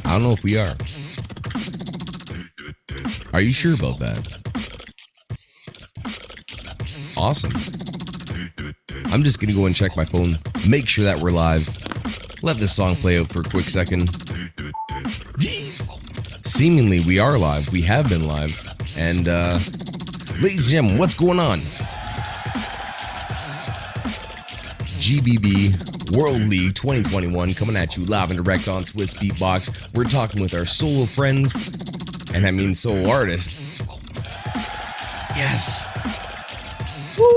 I don't know if we are. Are you sure about that? Awesome. I'm just gonna go and check my phone, make sure that we're live. Let this song play out for a quick second. Jeez. Seemingly we are live. We have been live. And ladies and gentlemen, what's going on? GBB World League 2021 coming at you live and direct on Swissbeatbox. We're talking with our solo friends, and I mean solo artists. Yes.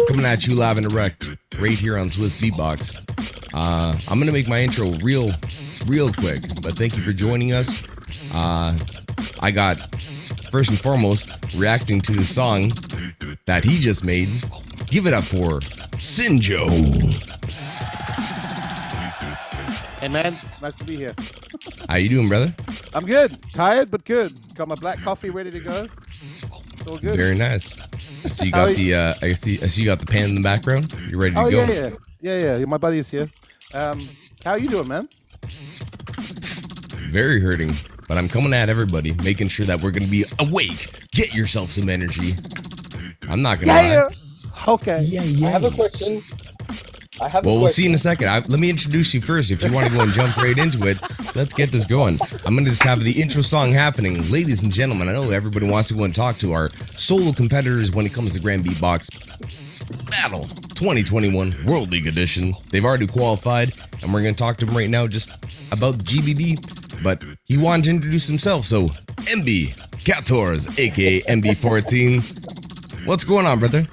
Coming at you live and direct right here on Swissbeatbox. I'm going to make my intro real quick, but thank you for joining us. I got, first and foremost, reacting to the song that he just made. Give it up for Sinjo. Hey man, nice to be here. How you doing, brother? I'm good. Tired, but good. Got my black coffee ready to go. It's all good. Very nice. I see you got the I see you got the pan in the background. You ready to go? Yeah. My buddy is here. How are you doing, man? Very hurting, but I'm coming at everybody, making sure that we're gonna be awake. Get yourself some energy. I'm not gonna lie. Okay. Yeah. I have a question. We'll see in a second. Let me introduce you first. If you want to go and jump right into it, let's get this going. I'm going to just have the intro song happening. Ladies and gentlemen, I know everybody wants to go and talk to our solo competitors when it comes to Grand Beatbox Battle 2021 World League Edition. They've already qualified, and we're going to talk to them right now just about GBB. But he wanted to introduce himself, so MB14, aka MB14. What's going on, brother?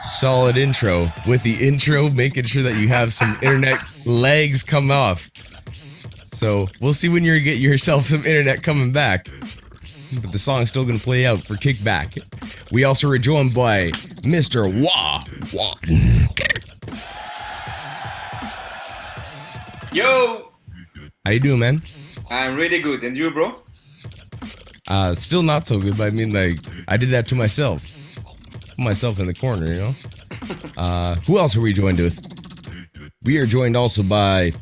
Solid intro. With the intro, making sure that you have some internet lags come off. So we'll see when you get yourself some internet coming back. But the song's still gonna play out for kickback. We also are joined by Mr. Wah. Yo! How you doing, man? I'm really good. And you, bro? Still not so good, but I mean, like, I did that to myself. Put myself in the corner, you know? Who else are we joined with? We are joined also by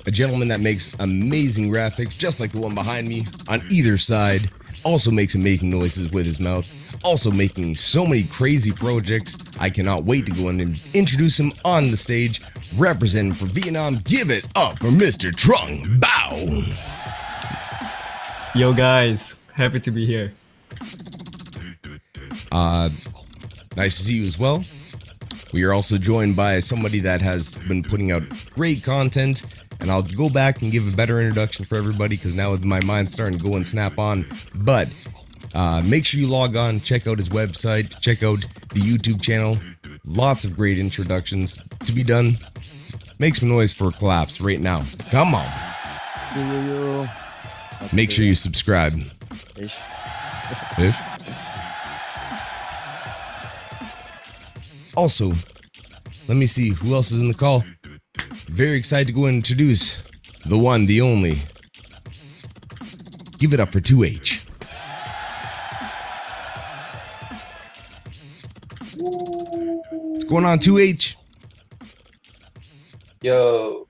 a gentleman that makes amazing graphics, just like the one behind me, on either side. Also makes amazing noises with his mouth. Also making so many crazy projects. I cannot wait to go in and introduce him on the stage. Representing for Vietnam, give it up for Mr. Trung Bao. Yo guys, happy to be here. Nice to see you as well. We are also joined by somebody that has been putting out great content, and I'll go back and give a better introduction for everybody because now my mind's starting to go and snap on. But make sure you log on, check out his website, check out the YouTube channel. Lots of great introductions to be done. Make some noise for collapse right now. Come on. Make sure you subscribe. Ish. Also, let me see who else is in the call. Very excited to go and introduce the one, the only. Give it up for 2H. What's going on, 2H? Yo.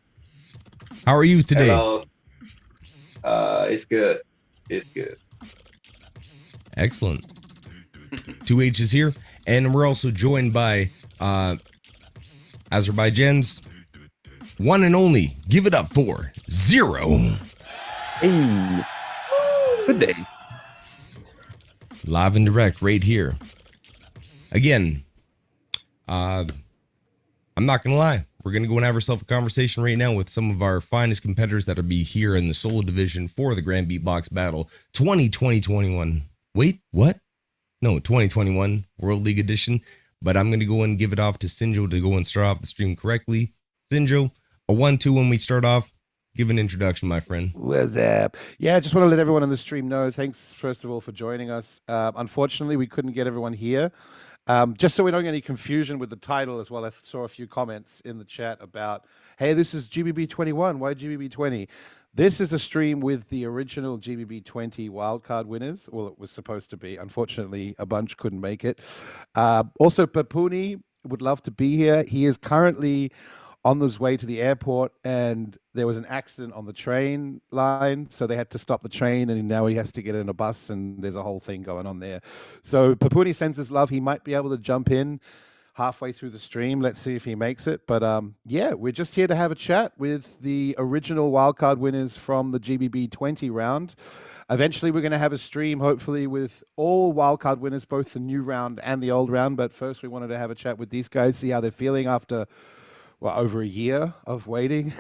How are you today? Hello. It's good. It's good. Excellent. 2H is here, and we're also joined by Azerbaijan's one and only. Give it up for Zero. Hey. Good day. Live and direct right here. Again, I'm not gonna lie. We're going to go and have ourselves a conversation right now with some of our finest competitors that will be here in the solo division for the Grand Beatbox Battle 2021. Wait, what? No, 2021 World League Edition. But I'm going to go and give it off to Sinjo to go and start off the stream correctly. Sinjo, a 1-2 when we start off. Give an introduction, my friend. What's up? Yeah, I just want to let everyone on the stream know. Thanks, first of all, for joining us. Unfortunately, we couldn't get everyone here. Just so we don't get any confusion with the title as well, I saw a few comments in the chat about, hey, this is GBB21, why GBB20? This is a stream with the original GBB20 wildcard winners. Well, it was supposed to be. Unfortunately, a bunch couldn't make it. Also, Papuni would love to be here. He is currently on his way to the airport, and there was an accident on the train line, so they had to stop the train, and now he has to get in a bus, and there's a whole thing going on there. So Papuni sends his love. He might be able to jump in halfway through the stream. Let's see if he makes it. But yeah, we're just here to have a chat with the original wildcard winners from the GBB20 round. Eventually, we're going to have a stream, hopefully, with all wildcard winners, both the new round and the old round. But first, we wanted to have a chat with these guys, see how they're feeling after, well, over a year of waiting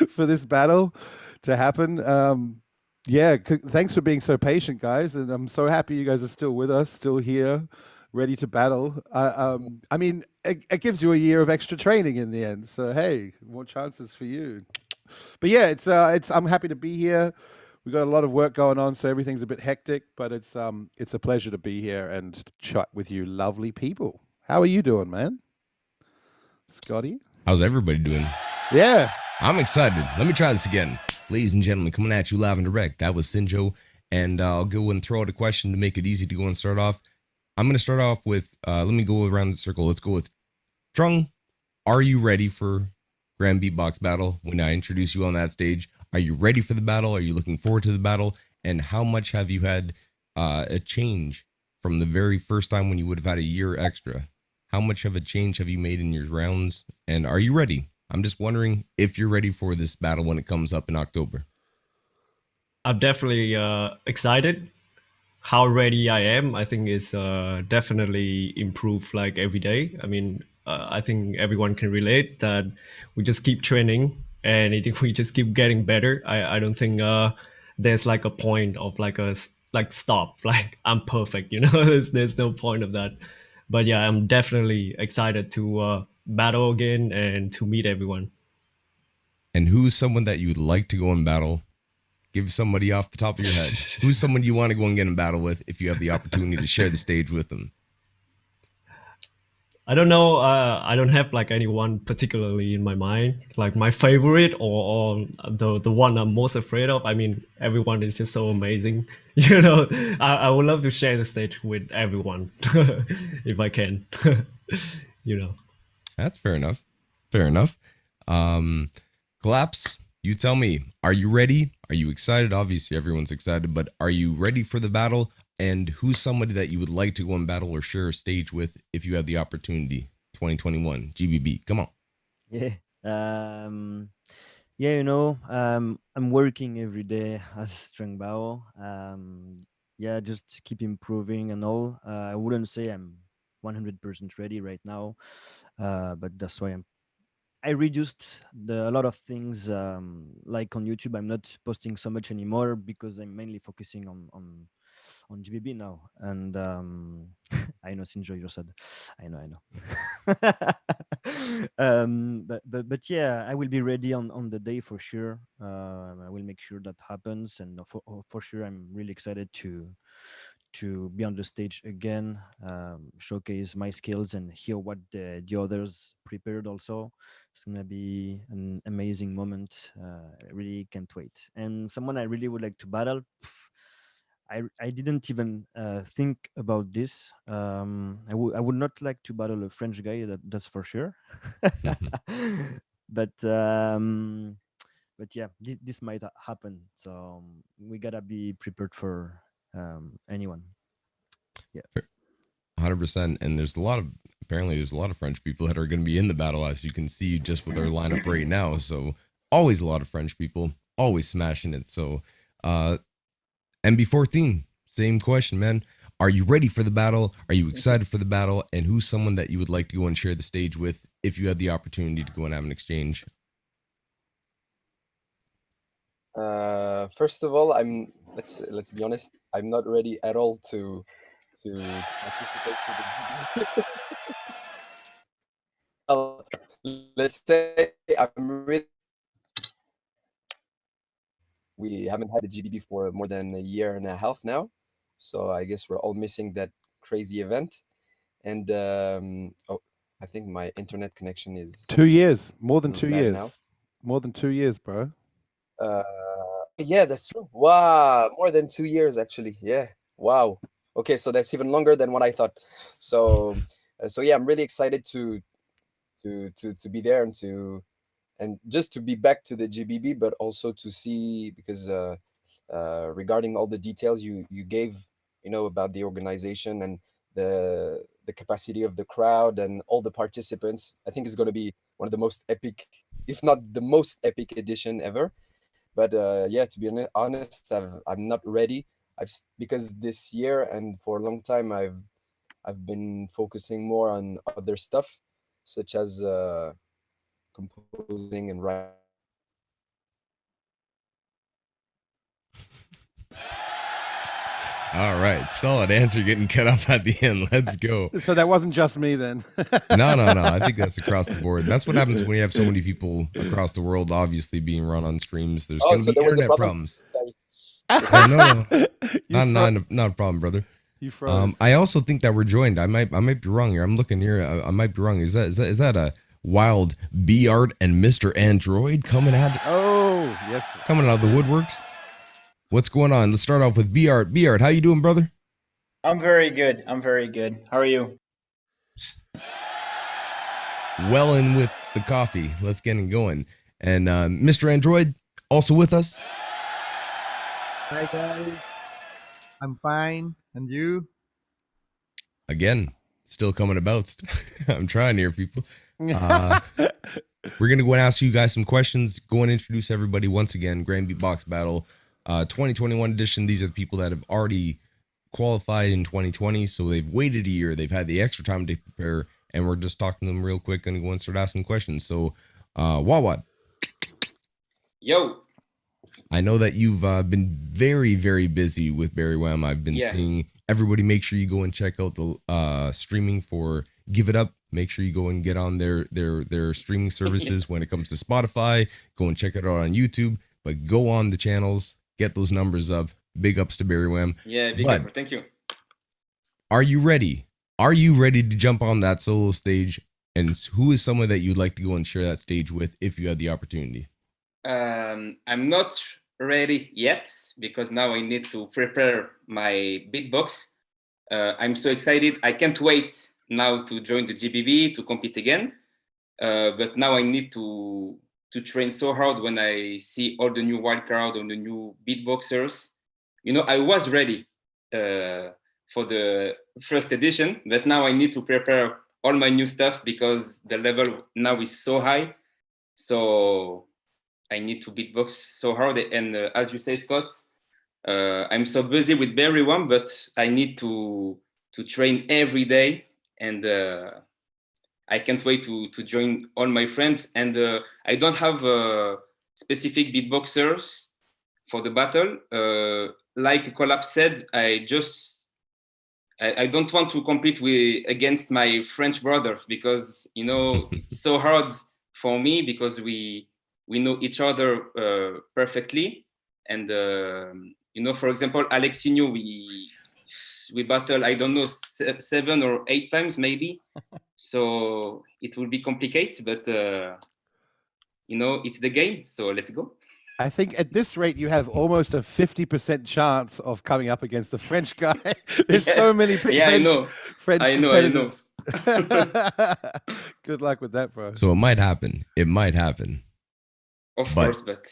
for this battle to happen. Yeah, thanks for being so patient, guys. And I'm so happy you guys are still with us, still here, ready to battle. I mean, it gives you a year of extra training in the end. So, hey, more chances for you. But yeah, I'm happy to be here. We've got a lot of work going on, so everything's a bit hectic, but it's a pleasure to be here and chat with you lovely people. How are you doing, man? Scotty? How's everybody doing? Yeah. I'm excited. Let me try this again. Ladies and gentlemen, coming at you live and direct. That was Sinjo, and I'll go and throw out a question to make it easy to go and start off. I'm going to start off with, let me go around the circle. Let's go with Trung. Are you ready for Grand Beatbox Battle when I introduce you on that stage? Are you ready for the battle? Are you looking forward to the battle? And how much have you had a change from the very first time when you would have had a year extra? How much of a change have you made in your rounds? And are you ready? I'm just wondering if you're ready for this battle when it comes up in October. I'm definitely excited. How ready I am, I think is definitely improved like every day. I mean, I think everyone can relate that we just keep training and we just keep getting better. I don't think there's like a point of like stop, like I'm perfect, you know. there's no point of that. But yeah, I'm definitely excited to battle again and to meet everyone. And who's someone that you would like to go and battle? Give somebody off the top of your head. Who's someone you want to go and get in battle with if you have the opportunity to share the stage with them? I don't know. I don't have like anyone particularly in my mind, like my favorite or the one I'm most afraid of. I mean, everyone is just so amazing. You know, I would love to share the stage with everyone if I can. You know. That's fair enough. Fair enough. Collapse, you tell me, are you ready? Are you excited? Obviously, everyone's excited, but are you ready for the battle? And who's somebody that you would like to go and battle or share a stage with if you have the opportunity? 2021, GBB, come on. Yeah. Yeah, you know, I'm working every day as Trung Bao. Yeah, just keep improving and all. I wouldn't say I'm 100% ready right now, but that's why I reduced a lot of things. Like on YouTube, I'm not posting so much anymore because I'm mainly focusing on GBB now. And I know, Sinjo, you're sad. I know. But yeah, I will be ready on the day for sure. I will make sure that happens, and for sure, I'm really excited to be on the stage again, showcase my skills and hear what the others prepared also. It's gonna be an amazing moment. I really can't wait. And someone I really would like to battle, I didn't even think about this. I would not like to battle a French guy, that's for sure. But yeah, this might happen. So we gotta be prepared for anyone. Yeah, 100%. And apparently there's a lot of French people that are going to be in the battle, as you can see just with our lineup right now. So always a lot of French people, always smashing it. So MB14, same question, man. Are you ready for the battle? Are you excited for the battle? And who's someone that you would like to go and share the stage with if you had the opportunity to go and have an exchange? First of all, let's be honest, I'm not ready at all to participate to the well, let's say I'm ready. We haven't had the GBB for more than a year and a half now, so I guess we're all missing that crazy event. And I think my internet connection is 2 years, more than 2 bad years, now. more than 2 years, bro. Uh, yeah, that's true. Wow, more than 2 years actually. Yeah. Wow. Okay, so that's even longer than what I thought. So, so yeah, I'm really excited to be there and just to be back to the GBB, but also to see because regarding all the details you gave, about the organization and the capacity of the crowd and all the participants, I think it's going to be one of the most epic, if not the most epic edition ever. But yeah, to be honest, I'm not ready. Because this year and for a long time I've been focusing more on other stuff, such as composing and writing. All right, solid answer. Getting cut off at the end. Let's go. So that wasn't just me then. No. I think that's across the board. That's what happens when you have so many people across the world, obviously being run on streams. There's going to So be there was a internet problem? problems. Sorry. No, not a problem, brother. You froze. I also think that we're joined. I might be wrong here. I'm looking here. I might be wrong. Is that a wild B Art and Mr. Android coming out Yes. of the woodworks? What's going on? Let's start off with B Art. B Art, how you doing, brother? I'm very good. How are you? Well in with the coffee. Let's get it going. And Mr. Android also with us. Hi guys, I'm fine, and you? Again, still coming about. I'm trying here, people. We're gonna go and ask you guys some questions. Go and introduce everybody once again. Grand Beatbox Battle 2021 edition. These are the people that have already qualified in 2020, so they've waited a year. They've had the extra time to prepare, and we're just talking to them real quick and go and start asking questions. So, Wawad. Yo. I know that you've been very, very busy with Barry Wham. I've been seeing everybody. Make sure you go and check out the streaming for Give It Up. Make sure you go and get on their streaming services when it comes to Spotify. Go and check it out on YouTube. But go on the channels, get those numbers up. Big ups to Barry Wham. Yeah, big up. Thank you. Are you ready? Are you ready to jump on that solo stage? And who is someone that you'd like to go and share that stage with if you had the opportunity? I'm not ready yet because now I need to prepare my beatbox. I'm so excited. I can't wait now to join the GBB to compete again. But now I need to train so hard when I see all the new wildcard and the new beatboxers. I was ready for the first edition, but now I need to prepare all my new stuff because the level now is so high. So I need to beatbox so hard. And as you say, Scott, I'm so busy with Barry Wham, but I need to train every day. And I can't wait to join all my friends. And I don't have specific beatboxers for the battle. Like Collapse said, I don't want to compete against my French brothers because, it's so hard for me because we know each other perfectly. And, for example, Alexinho, we battle, I don't know, 7 or 8 times maybe. So it will be complicated, but, it's the game. So let's go. I think at this rate, you have almost a 50% chance of coming up against the French guy. There's so many French competitors. Good luck with that, bro. So it might happen. Of course, but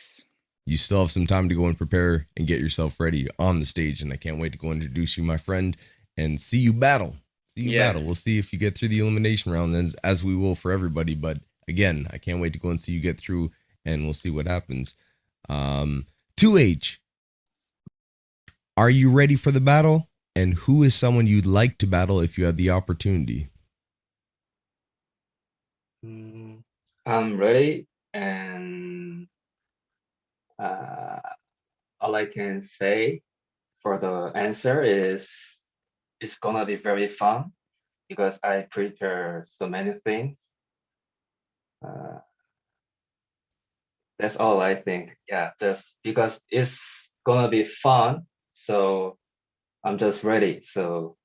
you still have some time to go and prepare and get yourself ready on the stage. And I can't wait to go introduce you, my friend, and see you battle. Battle. We'll see if you get through the elimination round as we will for everybody. But again, I can't wait to go and see you get through, and we'll see what happens. 2H, are you ready for the battle? And who is someone you'd like to battle if you had the opportunity? I'm ready, and all I can say for the answer is it's gonna be very fun because I prepare so many things. That's all I think. Yeah, just because it's gonna be fun, so I'm just ready. So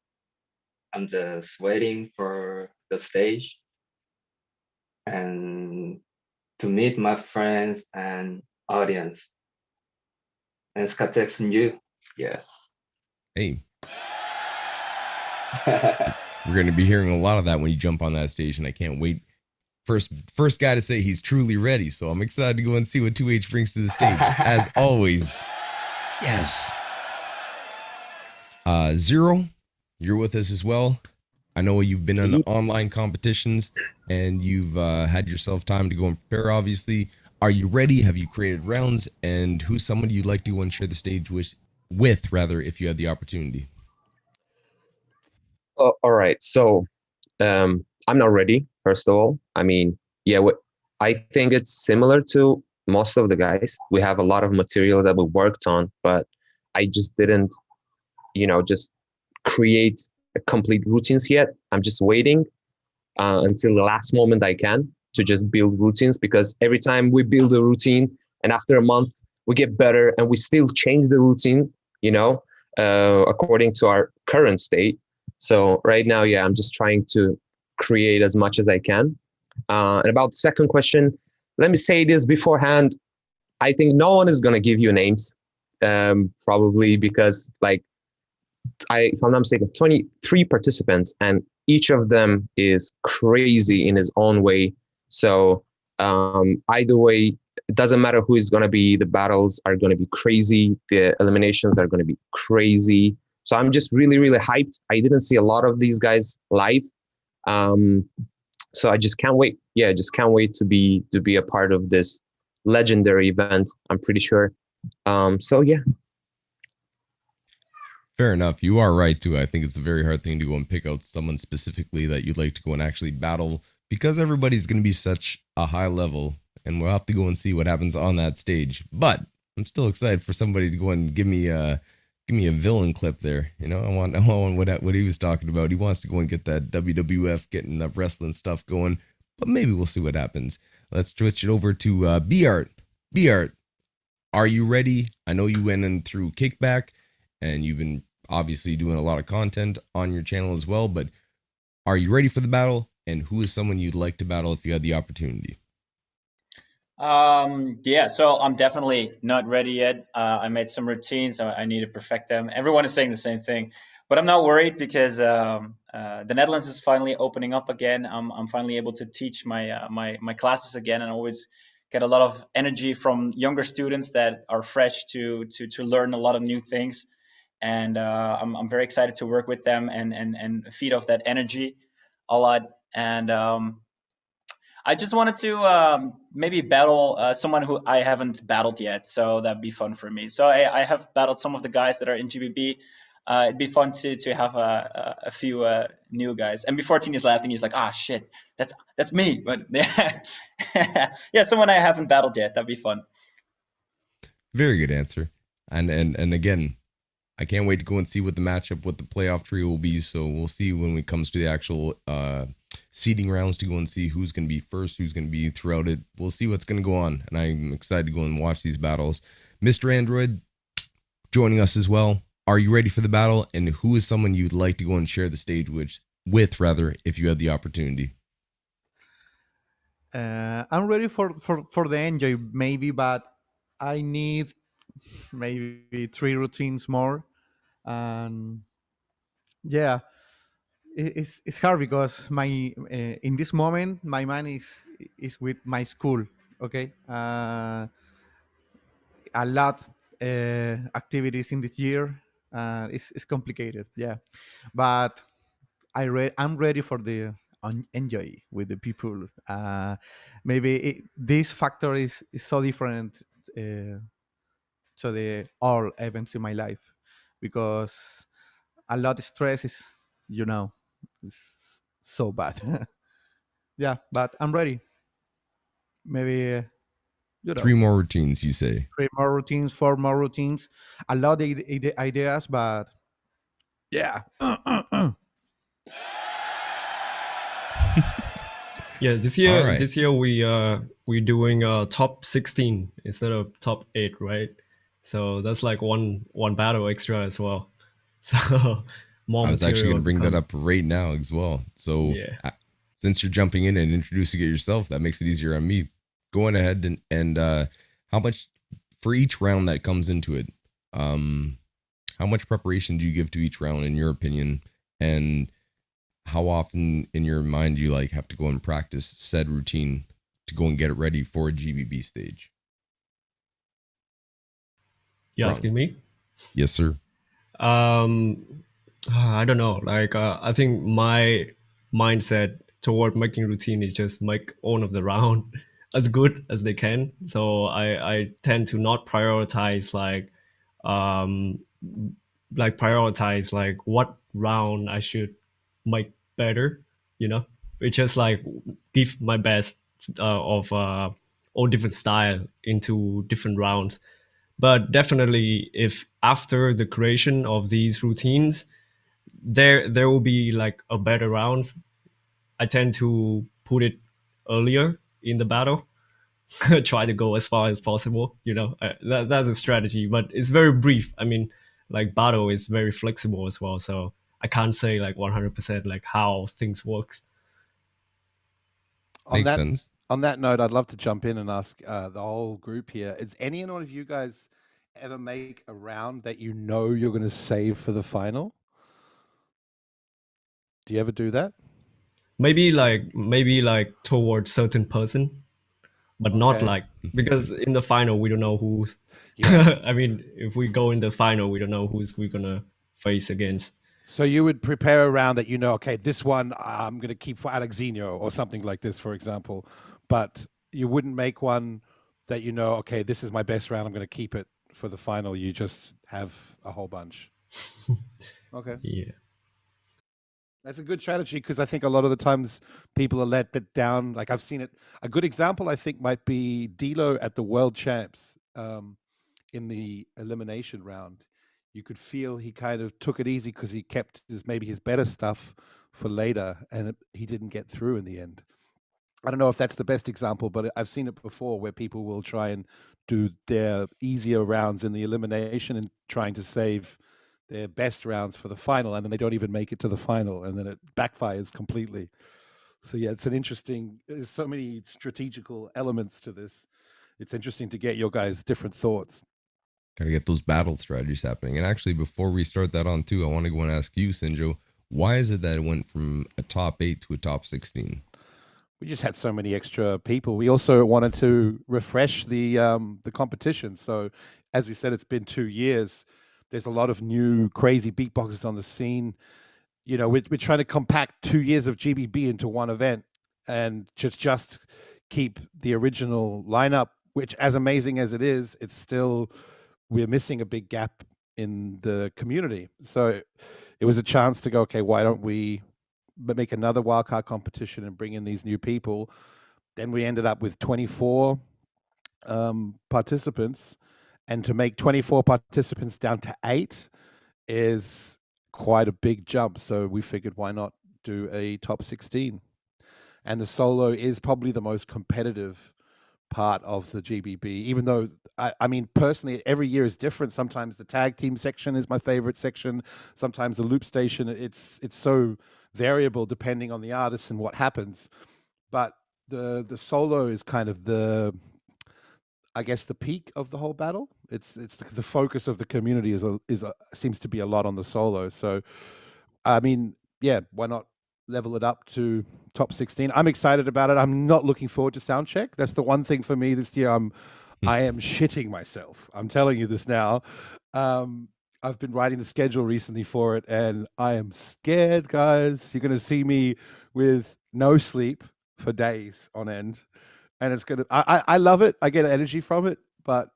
I'm just waiting for the stage and to meet my friends and audience. and Scott texting you. Yes. Hey, we're going to be hearing a lot of that when you jump on that stage, and I can't wait. First guy to say he's truly ready, so I'm excited to go and see what 2H brings to the stage, as always. Yes. Zero, you're with us as well. I know you've been on online competitions, and you've had yourself time to go and prepare, obviously. Are you ready? Have you created rounds? And who's somebody you'd like to go and share the stage with, if you had the opportunity? All right. So I'm not ready, first of all. I mean, yeah, I think it's similar to most of the guys. We have a lot of material that we worked on, but I just didn't, just create complete routines yet. I'm just waiting until the last moment I can to just build routines, because every time we build a routine and after a month we get better and we still change the routine, according to our current state. So right now, yeah, I'm just trying to create as much as I can. And about the second question, let me say this beforehand. I think no one is going to give you names, probably because if I'm not mistaken, 23 participants, and each of them is crazy in his own way. So either way, it doesn't matter who is going to be. The battles are going to be crazy. The eliminations are going to be crazy. So I'm just really, really hyped. I didn't see a lot of these guys live. So I just can't wait. Yeah, just can't wait to be a part of this legendary event, I'm pretty sure. So yeah. Fair enough. You are right too. I think it's a very hard thing to go and pick out someone specifically that you'd like to go and actually battle, because everybody's going to be such a high level, and we'll have to go and see what happens on that stage. But I'm still excited for somebody to go and give me a villain clip there. I want what he was talking about. He wants to go and get that WWF, getting that wrestling stuff going, but maybe we'll see what happens. Let's switch it over to B-Art. B-Art, are you ready? I know you went in through Kickback, and you've been obviously doing a lot of content on your channel as well, but are you ready for the battle? And who is someone you'd like to battle if you had the opportunity? Yeah, so I'm definitely not ready yet. I made some routines. I need to perfect them. Everyone is saying the same thing, but I'm not worried because the Netherlands is finally opening up again. I'm finally able to teach my classes again, and always get a lot of energy from younger students that are fresh to learn a lot of new things. And I'm very excited to work with them and feed off that energy a lot. And I just wanted to maybe battle someone who I haven't battled yet, so that'd be fun for me. So I have battled some of the guys that are in GBB. It'd be fun to have a few new guys. And before Tina's laughing, he's like, "Ah, shit, that's me." But yeah, yeah, someone I haven't battled yet. That'd be fun. Very good answer. And again, I can't wait to go and see what the matchup, what the playoff trio will be. So we'll see when it comes to the actual seeding rounds, to go and see who's going to be first, who's going to be throughout it. We'll see what's going to go on, and I'm excited to go and watch these battles. Mr. Android joining us as well. Are you ready for the battle? And who is someone you'd like to go and share the stage with, if you had the opportunity? I'm ready for the enjoy maybe, but I need maybe 3 routines more. And yeah, it's hard because my in this moment my mind is with my school. Okay, a lot activities in this year. It's complicated. Yeah, but I'm ready for the enjoy with the people. Maybe this factor is so different to the all events in my life, because a lot of stress is is so bad. Yeah, but I'm ready. Maybe 3 more routines, you say? 3 more routines, 4 more routines. A lot of ideas, but yeah. Yeah, this year we're doing top 16 instead of top 8, right? So that's like one battle extra as well. So more. I was actually going to bring that up right now as well. So yeah, since you're jumping in and introducing it yourself, that makes it easier on me. Going ahead and how much for each round that comes into it? How much preparation do you give to each round, in your opinion, and how often in your mind do you like have to go and practice said routine to go and get it ready for a GBB stage? You asking me? Yes, sir. I don't know. Like, I think my mindset toward making routine is just make all of the round as good as they can. So I tend to not prioritize prioritize like what round I should make better. You know, it's just like give my best of all different style into different rounds. But definitely, if after the creation of these routines, there will be like a better round, I tend to put it earlier in the battle. Try to go as far as possible. You know, that's a strategy, but it's very brief. I mean, like battle is very flexible as well, so I can't say like 100% like how things works. Makes sense. On that note, I'd love to jump in and ask the whole group here: is any one of you guys ever make a round that you know you're going to save for the final? Do you ever do that? Maybe like towards certain person, but not like, because in the final we don't know who's. I mean, if we go in the final, we don't know who's we're gonna face against. So you would prepare a round that you know, okay, this one I'm going to keep for Alexinho or something like this, for example, but you wouldn't make one that you know, okay, this is my best round, I'm going to keep it for the final. You just have a whole bunch. Okay. Yeah. That's a good strategy, because I think a lot of the times people are let bit down. Like I've seen it. A good example, I think, might be Dilo at the World Champs in the elimination round. You could feel he kind of took it easy because he kept maybe his better stuff for later, and he didn't get through in the end. I don't know if that's the best example, but I've seen it before where people will try and do their easier rounds in the elimination and trying to save their best rounds for the final, and then they don't even make it to the final, and then it backfires completely. So yeah, it's an interesting, there's so many strategical elements to this. It's interesting to get your guys' different thoughts. Gotta get those battle strategies happening. And actually, before we start that on too, I want to go and ask you, Sinjo, why is it that it went from a top 8 to a top 16? We just had so many extra people. We also wanted to refresh the competition. So as we said, it's been 2 years. There's a lot of new crazy beatboxers on the scene. You know, we're trying to compact 2 years of GBB into one event and just keep the original lineup, which, as amazing as it is, it's still, we're missing a big gap in the community. So it was a chance to go, okay, why don't we make another wildcard competition and bring in these new people? Then we ended up with 24 participants. And to make 24 participants down to 8 is quite a big jump. So we figured, why not do a top 16? And the solo is probably the most competitive part of the GBB, even though, I mean, personally, every year is different. Sometimes the tag team section is my favorite section. Sometimes the loop station, it's so variable depending on the artist and what happens. But the solo is kind of the, I guess, the peak of the whole battle. It's the focus of the community seems to be a lot on the solo. So, I mean, yeah, why not level it up to top 16? I'm excited about it. I'm not looking forward to soundcheck. That's the one thing for me this year. I am shitting myself. I'm telling you this now. I've been writing the schedule recently for it, and I am scared, guys. You're going to see me with no sleep for days on end. And it's gonna. I love it. I get energy from it, but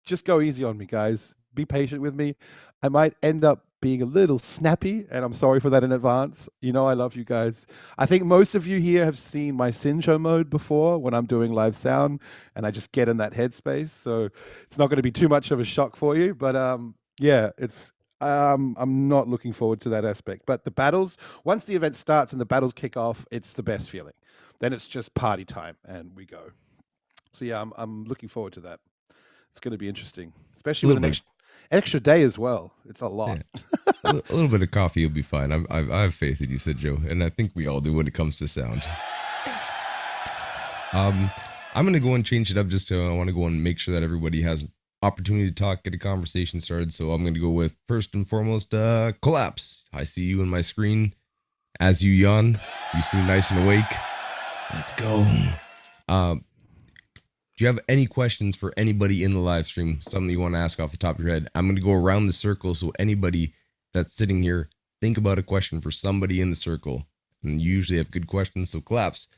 just go easy on me, guys. Be patient with me. I might end up being a little snappy, and I'm sorry for that in advance. You know I love you guys. I think most of you here have seen my Sinjo mode before when I'm doing live sound, and I just get in that headspace. So it's not going to be too much of a shock for you. But yeah, it's. I'm not looking forward to that aspect. But the battles, once the event starts and the battles kick off, it's the best feeling. Then it's just party time and we go. So yeah, I'm looking forward to that. It's going to be interesting, especially with an extra day as well. It's a lot. Yeah. a little bit of coffee will be fine. I have faith in you, said Joe, and I think we all do when it comes to sound. Yes. I'm going to go and change it up. I want to go and make sure that everybody has opportunity to talk, get a conversation started. So I'm going to go with, first and foremost, Collapse. I see you in my screen. As you yawn, you seem nice and awake. Let's go. Do you have any questions for anybody in the live stream? Something you want to ask off the top of your head? I'm going to go around the circle, so anybody that's sitting here, think about a question for somebody in the circle. And you usually have good questions, so Collapse,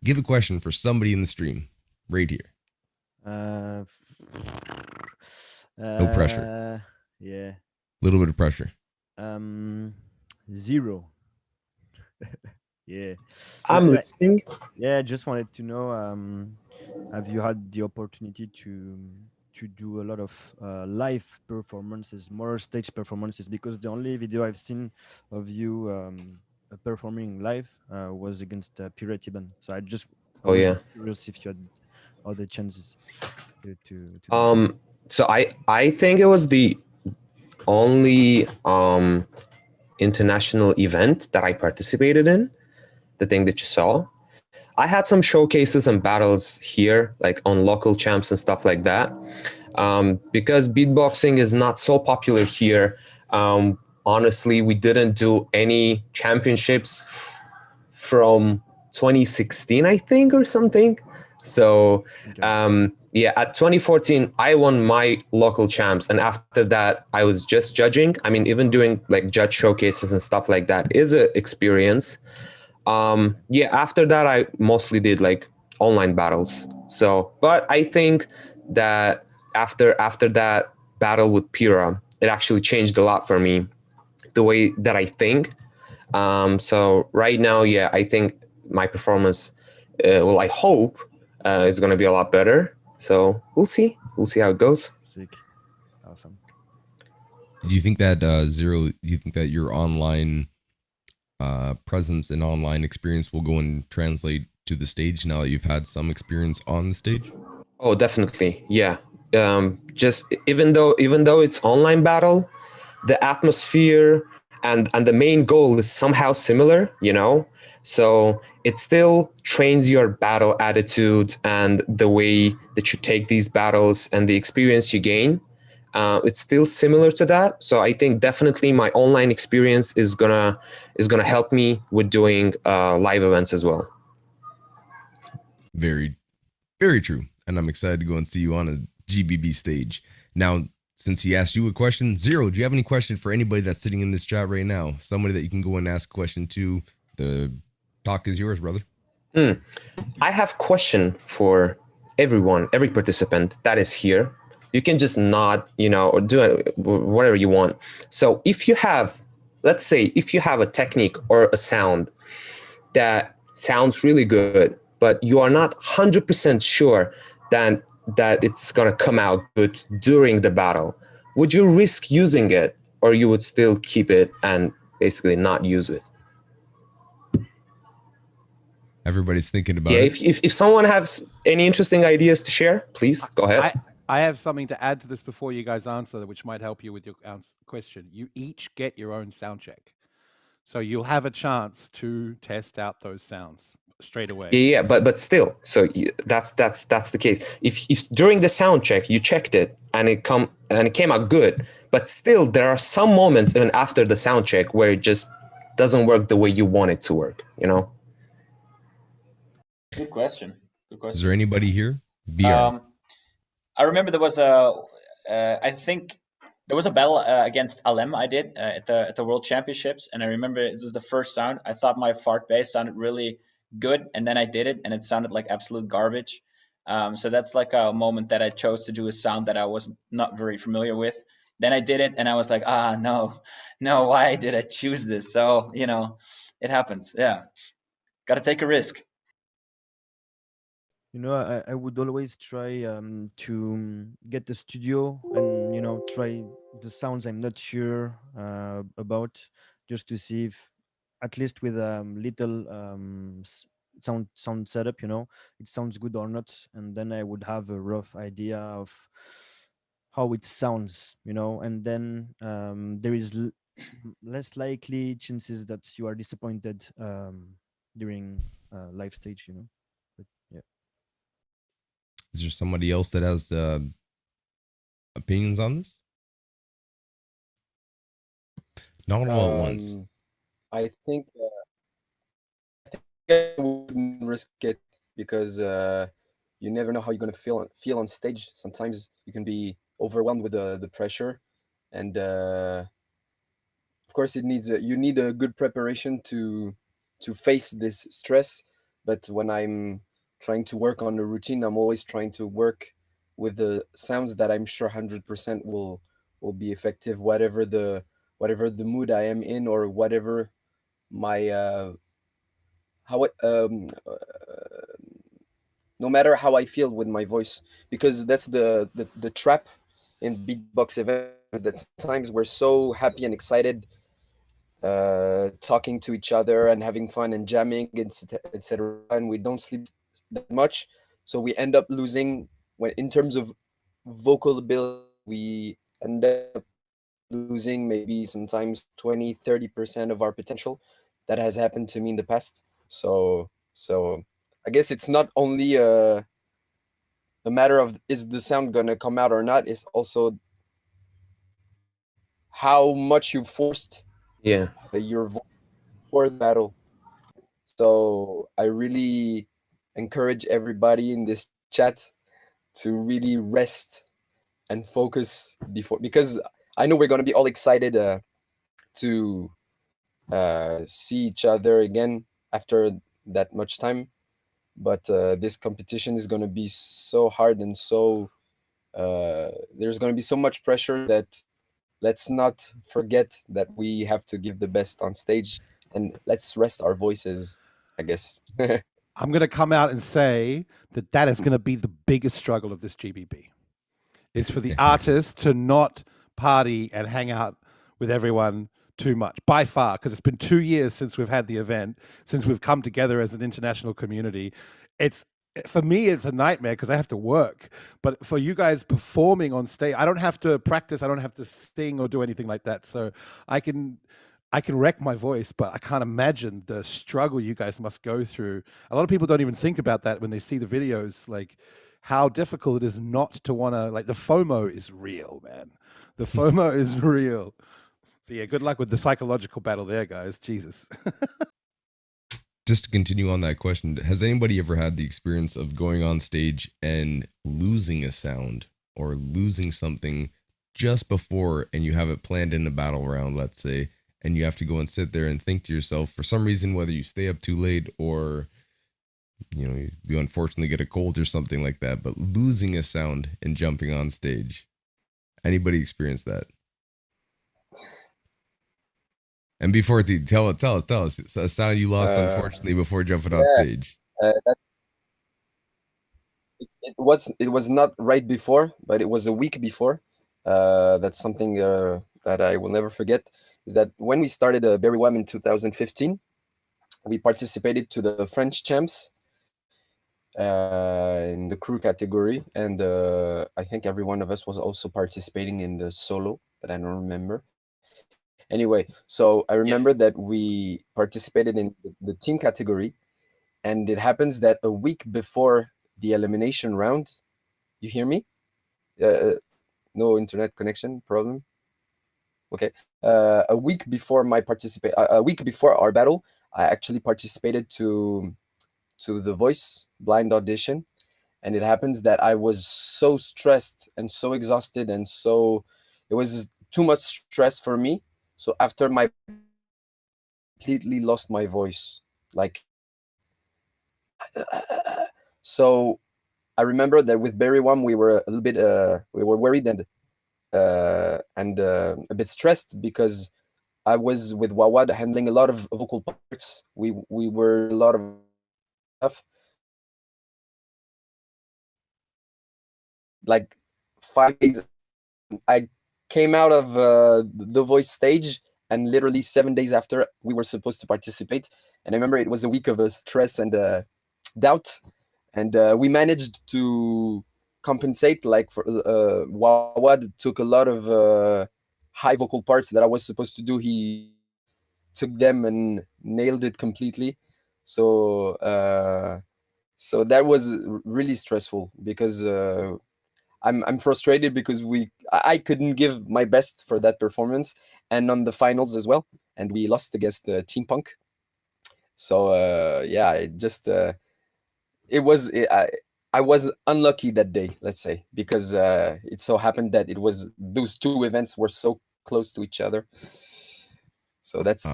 give a question for somebody in the stream right here. No pressure. Yeah. A little bit of pressure. 0. Yeah. I'm listening. Yeah, just wanted to know, have you had the opportunity to do a lot of live performances, more stage performances? Because the only video I've seen of you performing live was against Pirate Iban. So I was curious if you had other chances to So I think it was the only international event that I participated in, the thing that you saw. I had some showcases and battles here, like on local champs and stuff like that. Because beatboxing is not so popular here, honestly, we didn't do any championships from 2016, I think, or something. So yeah, at 2014, I won my local champs. And after that, I was just judging. I mean, even doing like judge showcases and stuff like that is an experience. Yeah, after that, I mostly did like online battles. So, but I think that after that battle with Pira, it actually changed a lot for me, the way that I think. So right now, yeah, I think my performance, well, I hope is going to be a lot better. So we'll see how it goes. Sick. Awesome. Do you think that Zero, do you think that your online presence and online experience will go and translate to the stage now that you've had some experience on the stage? Oh, definitely. Yeah. Just even though it's online battle, the atmosphere and the main goal is somehow similar, you know? So it still trains your battle attitude and the way that you take these battles and the experience you gain. It's still similar to that. So I think definitely my online experience is gonna help me with doing live events as well. Very, very true. And I'm excited to go and see you on a GBB stage. Now, since he asked you a question, Zero, do you have any question for anybody that's sitting in this chat right now? Somebody that you can go and ask a question to. The talk is yours, brother. I have question for everyone, every participant that is here. You can just nod, you know, or do it, whatever you want. So if you have, let's say, if you have a technique or a sound that sounds really good, but you are not 100% sure that it's going to come out good during the battle, would you risk using it, or you would still keep it and basically not use it? Everybody's thinking about it. If someone has any interesting ideas to share, please go ahead. I have something to add to this before you guys answer, which might help you with your question. You each get your own sound check. So you'll have a chance to test out those sounds straight away. Yeah, but still, so that's the case. If during the sound check you checked it and it came out good, but still there are some moments even after the sound check where it just doesn't work the way you want it to work, you know? Good question. Is there anybody here? BR. I remember there was I think there was a battle against Alem I did at the World Championships, and I remember it was the first sound. I thought my fart bass sounded really good, and then I did it, and it sounded like absolute garbage. So that's like a moment that I chose to do a sound that I was not very familiar with. Then I did it, and I was like, no, why did I choose this? So, you know, it happens. Yeah, got to take a risk. You know, I would always try to get the studio and, you know, try the sounds I'm not sure about, just to see if, at least with little sound setup, you know, it sounds good or not. And then I would have a rough idea of how it sounds, you know, and then there is less likely chances that you are disappointed during live stage, you know. But yeah. Is there somebody else that has opinions on this? Not all at once. I think I wouldn't risk it because you never know how you're gonna feel on stage. Sometimes you can be overwhelmed with the pressure, and of course, you need a good preparation to face this stress. But when I'm trying to work on a routine, I'm always trying to work with the sounds that I'm sure 100% will be effective, whatever the mood I am in, or whatever my no matter how I feel with my voice, because that's the trap in beatbox events, that sometimes we're so happy and excited, talking to each other and having fun and jamming, etc., and we don't sleep that much, so we end up losing, when in terms of vocal ability, we end up losing maybe sometimes 20-30% of our potential. That has happened to me in the past. So I guess it's not only a matter of is the sound gonna come out or not, it's also how much you forced your voice for the battle. So I really encourage everybody in this chat to really rest and focus before, because I know we're gonna be all excited to see each other again after that much time, but this competition is going to be so hard, and so there's going to be so much pressure that let's not forget that we have to give the best on stage, and let's rest our voices, I guess. I'm going to come out and say that is going to be the biggest struggle of this GBB, is for the artists to not party and hang out with everyone too much, by far, because it's been 2 years since we've had the event, since we've come together as an international community. For me, it's a nightmare because I have to work. But for you guys performing on stage, I don't have to practice, I don't have to sing or do anything like that. So I can wreck my voice, but I can't imagine the struggle you guys must go through. A lot of people don't even think about that when they see the videos, like how difficult it is not to want to, like, the FOMO is real, man. The FOMO is real. So yeah, good luck with the psychological battle there, guys. Jesus. Just to continue on that question, has anybody ever had the experience of going on stage and losing a sound or losing something just before, and you have it planned in a battle round, let's say, and you have to go and sit there and think to yourself, for some reason, whether you stay up too late or, you know, you unfortunately get a cold or something like that, but losing a sound and jumping on stage? Anybody experience that? And before, tell us a sound you lost, unfortunately, before jumping on stage. It was not right before, but it was a week before. That's something that I will never forget, is that when we started Berry Wham in 2015, we participated to the French champs in the crew category, and I think every one of us was also participating in the solo, but I don't remember. Anyway, so I remember that we participated in the team category, and it happens that a week before the elimination round, you hear me? No internet connection problem? Okay. A week before a week before our battle, I actually participated to the Voice blind audition, and it happens that I was so stressed and so exhausted, and so it was too much stress for me. So after my completely lost my voice, like, so I remember that with Berry Wham we were a little bit we were worried and a bit stressed, because I was with Wawad handling a lot of vocal parts. We were a lot of stuff, like 5 days. I came out of the Voice stage, and literally 7 days after we were supposed to participate. And I remember it was a week of stress and doubt, and we managed to compensate. Like, for Wawad took a lot of high vocal parts that I was supposed to do. He took them and nailed it completely. So so that was really stressful, because I'm frustrated because I couldn't give my best for that performance, and on the finals as well, and we lost against Team Punk. So yeah, I was unlucky that day, let's say, because it so happened that those two events were so close to each other. So that's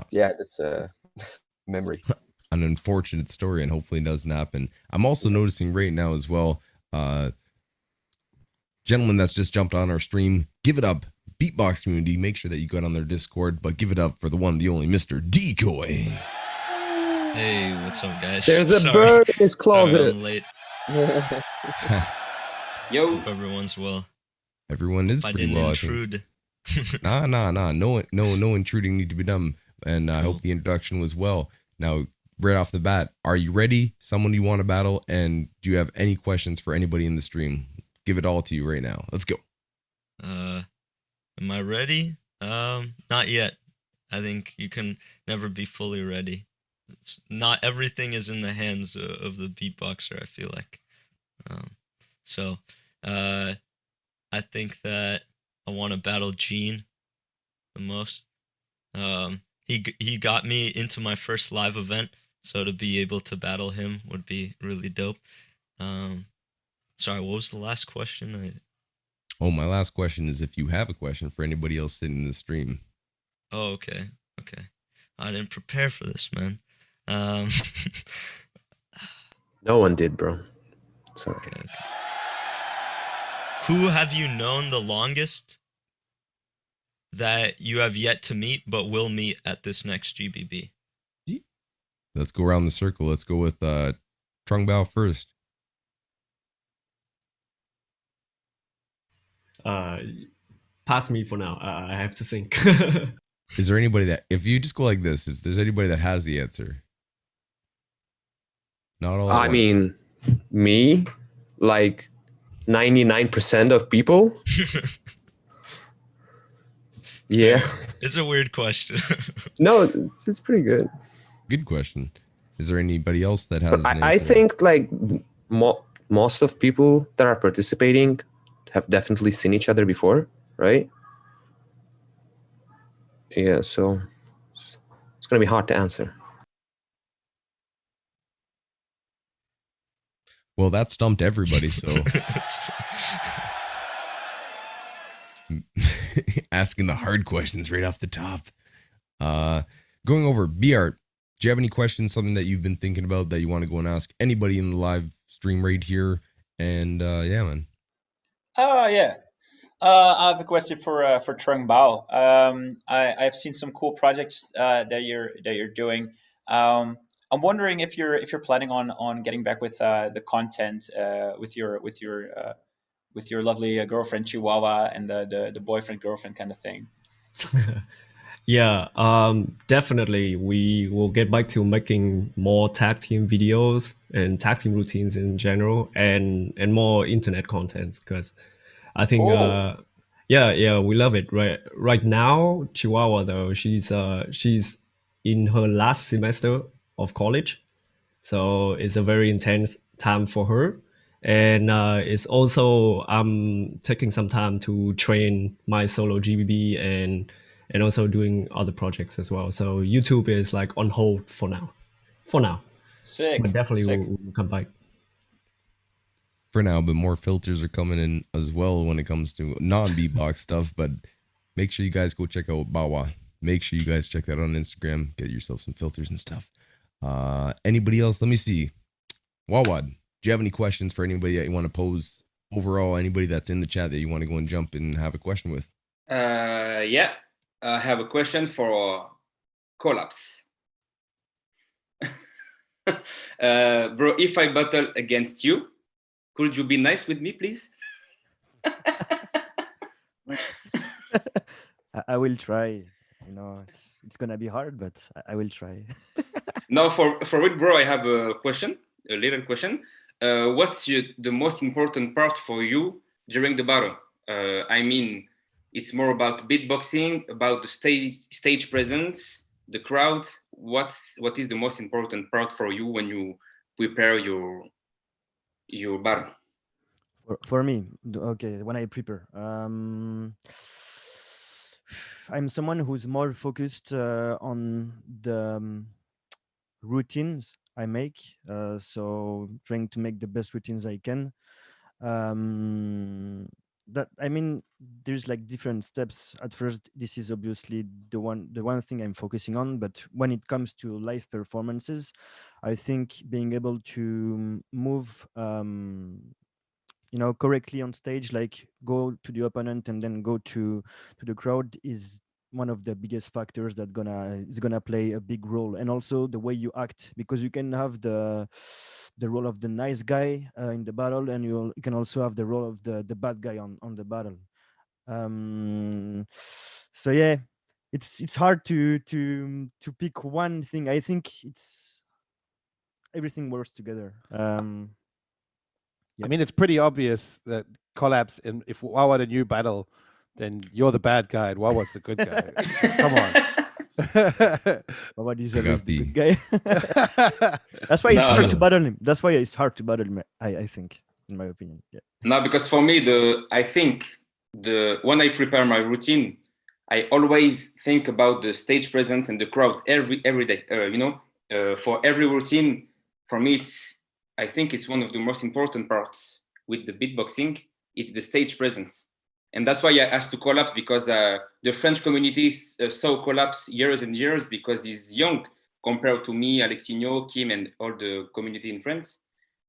a memory. An unfortunate story, and hopefully it doesn't happen. I'm also noticing right now as well, gentleman that's just jumped on our stream, give it up, Beatbox community. Make sure that you go on their Discord, but give it up for the one, the only Mr. Decoy. Hey, what's up, guys? There's a bird in his closet. I'm late. Yo, Hope everyone's well. Everyone is I pretty didn't well. intrude. Nah. No intruding need to be done. And I hope the introduction was well. Now, right off the bat, are you ready? Someone you want to battle? And do you have any questions for anybody in the stream? Give it all to you right now. Let's go. Am I ready? Not yet. I think you can never be fully ready. Not everything is in the hands of the beatboxer, I feel like. So I think that I want to battle Gene the most. He got me into my first live event, so to be able to battle him would be really dope. Sorry, what was the last question? My last question is if you have a question for anybody else sitting in the stream. Oh, okay. I didn't prepare for this, man. No one did, bro. Sorry. Okay. Who have you known the longest that you have yet to meet but will meet at this next GBB? Let's go around the circle. Let's go with Trung Bao first. Pass me for now. I have to think. Is there anybody that, if you just go like this, if there's anybody that has the answer? Not all. I mean, me, like 99% of people. Yeah. It's a weird question. No, it's pretty good. Good question. Is there anybody else that has an I answer? think like most of people that are participating have definitely seen each other before, right? Yeah, so it's gonna be hard to answer. Well, that stumped everybody, so asking the hard questions right off the top. Going over B-Art, do you have any questions, something that you've been thinking about that you want to go and ask anybody in the live stream right here? And yeah, man. Yeah. I have a question for Trung Bao. I've seen some cool projects that you're doing. I'm wondering if you're planning on getting back with the content with your lovely girlfriend Chihuahua and the boyfriend girlfriend kind of thing. Yeah, definitely. We will get back to making more tag team videos and tag team routines in general, and more internet content, because I think yeah, we love it. Right now, Chihuahua though, she's in her last semester of college, so it's a very intense time for her. And it's also I'm taking some time to train my solo GBB and also doing other projects as well. So YouTube is like on hold for now. Sick. But definitely Sick. we'll come back. For now, but more filters are coming in as well when it comes to non-beatbox stuff. But make sure you guys go check out Bawa. Make sure you guys check that out on Instagram. Get yourself some filters and stuff. Anybody else? Let me see. Wawad, do you have any questions for anybody that you want to pose overall? Anybody that's in the chat that you want to go and jump in and have a question with? Yeah, I have a question for Collapse. Bro, if I battle against you, could you be nice with me, please? I will try. You know, it's gonna be hard, but I will try. Now, for it, bro, I have a question, a little question. What's the most important part for you during the battle? I mean, it's more about beatboxing, about the stage presence, the crowd. What is the most important part for you when you prepare your battle? For me, okay, when I prepare, I'm someone who's more focused on the routines I make. So trying to make the best routines I can. That I mean, there's like different steps. At first, this is obviously the one thing I'm focusing on. But when it comes to live performances, I think being able to move correctly on stage, like go to the opponent and then go to the crowd, is one of the biggest factors that is gonna play a big role. And also the way you act, because you can have the role of the nice guy in the battle, and you can also have the role of the bad guy on the battle. So yeah, it's hard to pick one thing. I think it's everything works together. I mean, it's pretty obvious that Collapse, if Wawa had a new battle, then you're the bad guy and Wawa's the good guy. Come on. What is Big always up the D. good guy? That's why it's No, hard no. to battle him. That's why it's hard to battle him. I think, in my opinion. Yeah. No, because for me, I think when I prepare my routine, I always think about the stage presence and the crowd every day. For every routine, for me, I think it's one of the most important parts with the beatboxing. It's the stage presence, and that's why I asked to Collapse, because the French community saw Collapse years and years, because he's young compared to me, Alexinho, Kim, and all the community in France.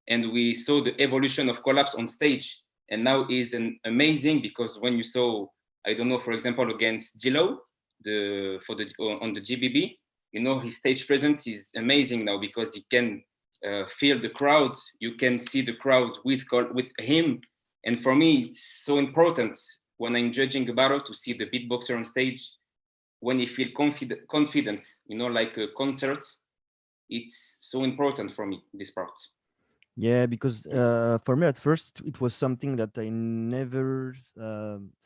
And we saw the evolution of Collapse on stage, and now is amazing, because when you saw, I don't know, for example, against Dilo, on the GBB, his stage presence is amazing now, because he can feel the crowd. You can see the crowd with him, and for me, it's so important when I'm judging a battle to see the beatboxer on stage when he feel confident, like a concert. It's so important for me, this part. Yeah, because for me at first it was something that I never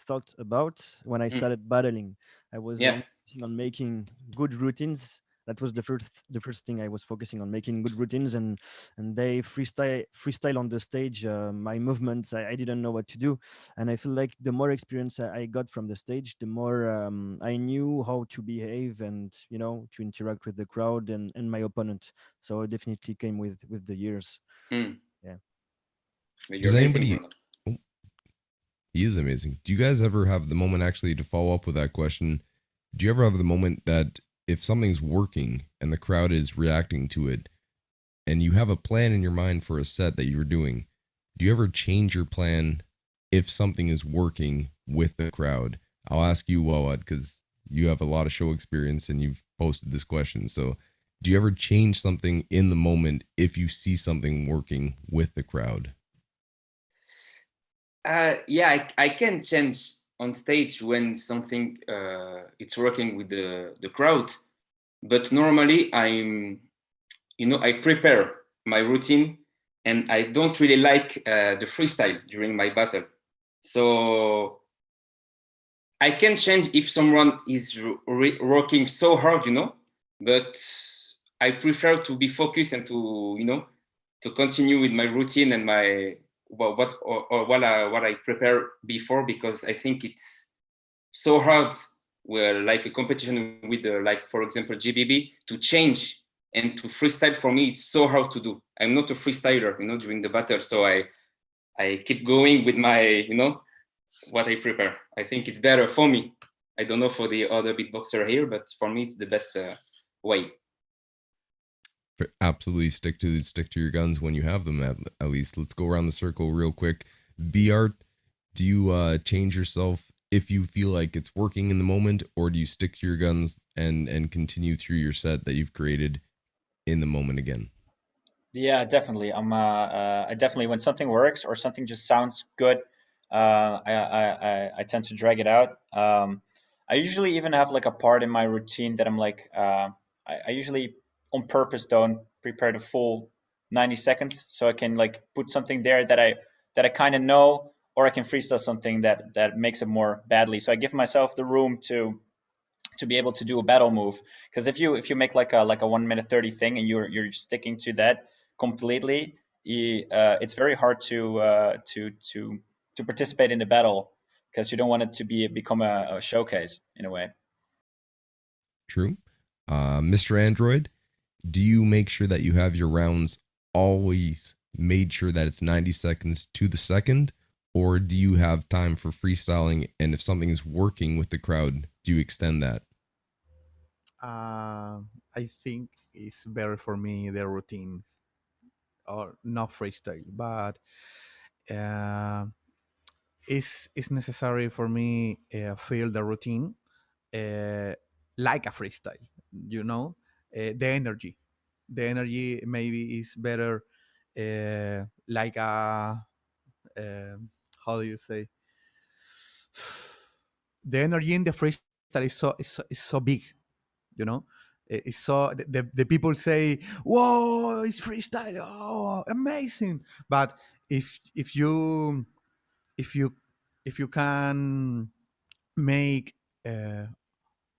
thought about when I started battling. I was Yeah. only focusing on making good routines. That was the first thing I was focusing on, making good routines, and they freestyle on the stage. My movements, I didn't know what to do, and I feel like the more experience I got from the stage, the more I knew how to behave and to interact with the crowd and my opponent. So it definitely came with the years. Yeah. Does anybody? Oh, he is amazing. Do you guys ever have the moment, actually, to follow up with that question? Do you ever have the moment that if something's working and the crowd is reacting to it, and you have a plan in your mind for a set that you're doing, do you ever change your plan if something is working with the crowd? I'll ask you, Wawad, because you have a lot of show experience and you've posted this question. So do you ever change something in the moment if you see something working with the crowd? Yeah, I can change on stage when something it's working with the crowd, but normally I prepare my routine, and I don't really like the freestyle during my battle. So I can change if someone is working so hard, but I prefer to be focused and to continue with my routine and my what I prepare before, because I think it's so hard, like a competition with like, for example, GBB, to change and to freestyle. For me, it's so hard to do. I'm not a freestyler, during the battle, so I keep going with my what I prepare. I think it's better for me. I don't know for the other beatboxer here, but for me, it's the best way. Absolutely, stick to your guns when you have them. At least, let's go around the circle real quick. B-Art, do you change yourself if you feel like it's working in the moment, or do you stick to your guns and continue through your set that you've created in the moment again? Yeah, definitely. I definitely, when something works or something just sounds good, I tend to drag it out. I usually even have like a part in my routine that I'm like, I usually on purpose don't prepare the full 90 seconds, so I can like put something there that I kind of know, or I can freestyle something that makes it more badly. So I give myself the room to be able to do a battle move, because if you make like a 1 minute 30 thing and you're sticking to that completely, it's very hard to participate in the battle because you don't want it to become a showcase in a way. True. Mr. Android, do you make sure that you have your rounds always made sure that it's 90 seconds to the second, or do you have time for freestyling, and if something is working with the crowd, do you extend that? I think it's better for me the routines or not freestyle, but it's necessary for me feel the routine like a freestyle. You know, the energy maybe is better like a how do you say, the energy in the freestyle is so big, you know. It's so the people say, whoa, it's freestyle, oh amazing. But if you can make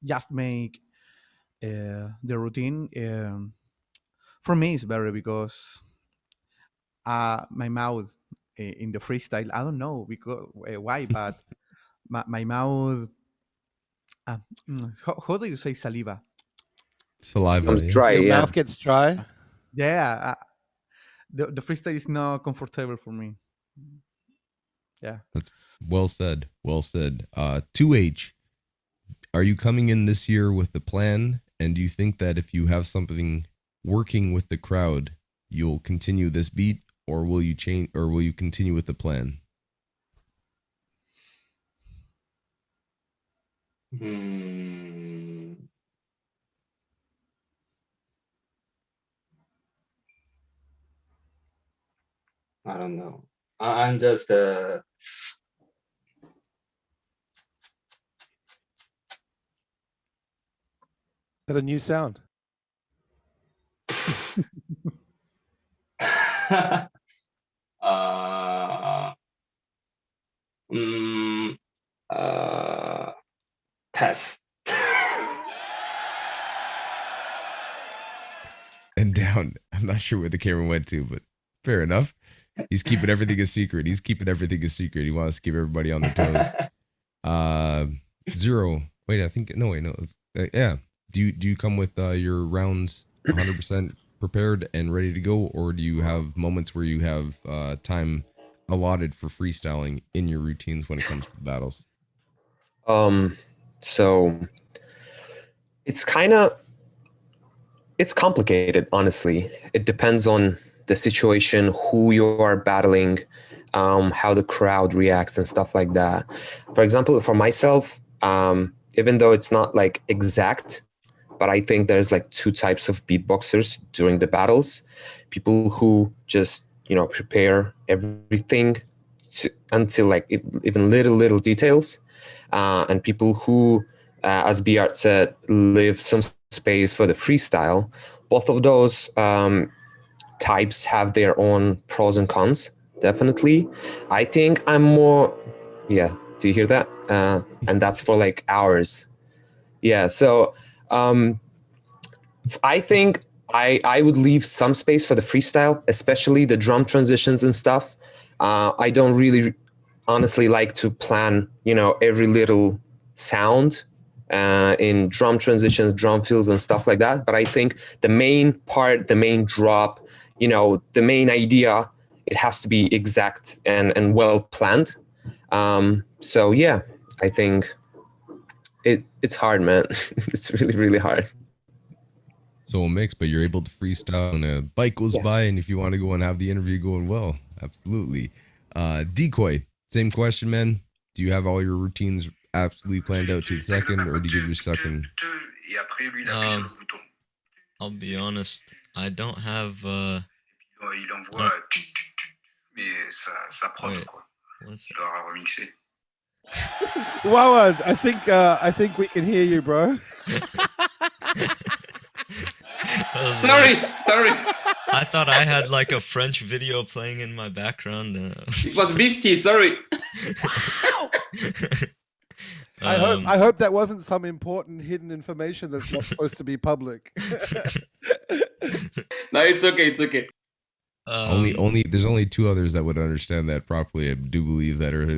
just make the routine, for me it's better because my mouth in the freestyle, I don't know because why, but my mouth, how do you say saliva? Saliva. Becomes dry, Your yeah. mouth gets dry. Yeah, the freestyle is not comfortable for me. Yeah. That's well said. Well said. 2H, are you coming in this year with the plan? And do you think that if you have something working with the crowd, you'll continue this beat, or will you change, or will you continue with the plan? I don't know. I'm just Is that a new sound? test. And down. I'm not sure where the camera went to, but fair enough. He's keeping everything a secret. He's keeping everything a secret. He wants to keep everybody on their toes. Zero. Wait, I think no. Wait, no. Yeah. Do you come with your rounds 100% prepared and ready to go, or do you have moments where you have time allotted for freestyling in your routines when it comes to the battles? So it's complicated, honestly. It depends on the situation, who you are battling, how the crowd reacts and stuff like that. For example, for myself, even though it's not like exact, but I think there's like two types of beatboxers during the battles. People who just, prepare everything until like even little details. And people who, as Bjart said, leave some space for the freestyle. Both of those types have their own pros and cons, definitely. I think I'm more, yeah, do you hear that? And that's for like hours. Yeah, so I think I would leave some space for the freestyle, especially the drum transitions and stuff. I don't really honestly like to plan, every little sound in drum transitions, drum fills and stuff like that. But I think the main part, the main drop, the main idea, it has to be exact and well planned. So yeah, I think it's hard, man. It's really hard. So a mix, but you're able to freestyle and a bike goes by, and if you want to go and have the interview going well, absolutely. Decoy, same question, man. Do you have all your routines absolutely planned out to the second, or do you give your second? I'll be honest, I don't have wait, Wow, I think we can hear you, bro. Sorry. I thought I had like a French video playing in my background. It was Beastie, sorry. I hope that wasn't some important hidden information that's not supposed to be public. No, it's okay. There's only two others that would understand that properly. I do believe that are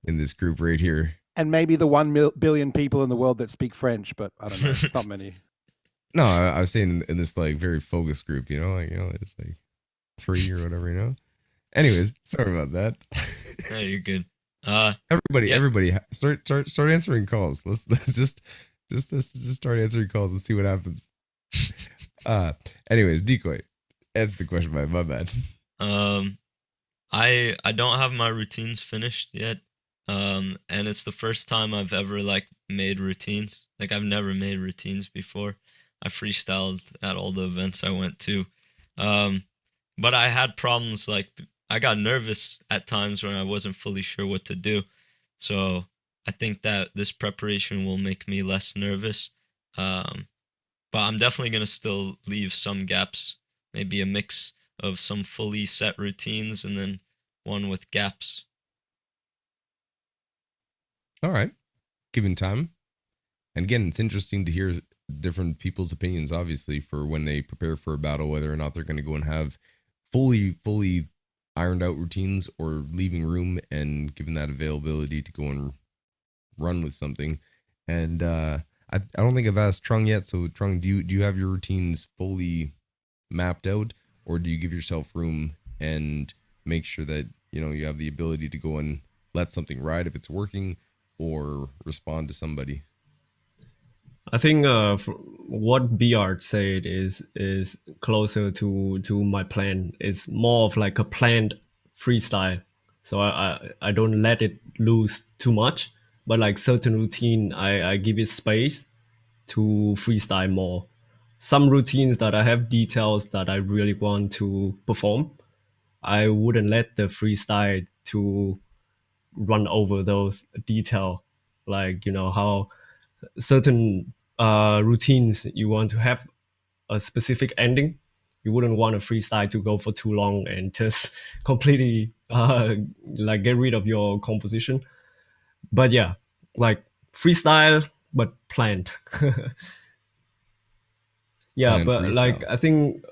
in this group right here. And maybe the 1 billion people in the world that speak French, but I don't know. It's not many. No, I was saying in this like very focused group, it's like 3 or whatever, Anyways, sorry about that. No, you're good. Everybody, start answering calls. Let's just start answering calls and see what happens. Anyways, Decoy, answer the question. My bad. I don't have my routines finished yet. And it's the first time I've ever like made routines. Like I've never made routines before. I freestyled at all the events I went to. But I had problems, like I got nervous at times when I wasn't fully sure what to do. So I think that this preparation will make me less nervous. But I'm definitely going to still leave some gaps, maybe a mix of some fully set routines and then one with gaps. All right. Given time. And again, it's interesting to hear different people's opinions, obviously, for when they prepare for a battle, whether or not they're going to go and have fully ironed out routines or leaving room and given that availability to go and run with something. And I don't think I've asked Trung yet. So Trung, do you have your routines fully mapped out, or do you give yourself room and make sure that you have the ability to go and let something ride if it's working, or respond to somebody? I think what Bart said is closer to my plan. It's more of like a planned freestyle. So I don't let it loose too much, but like certain routine, I give it space to freestyle more. Some routines that I have details that I really want to perform, I wouldn't let the freestyle to run over those detail, like how certain routines you want to have a specific ending. You wouldn't want a freestyle to go for too long and just completely like get rid of your composition. But yeah, like freestyle but planned. Yeah, Planned but freestyle. like I think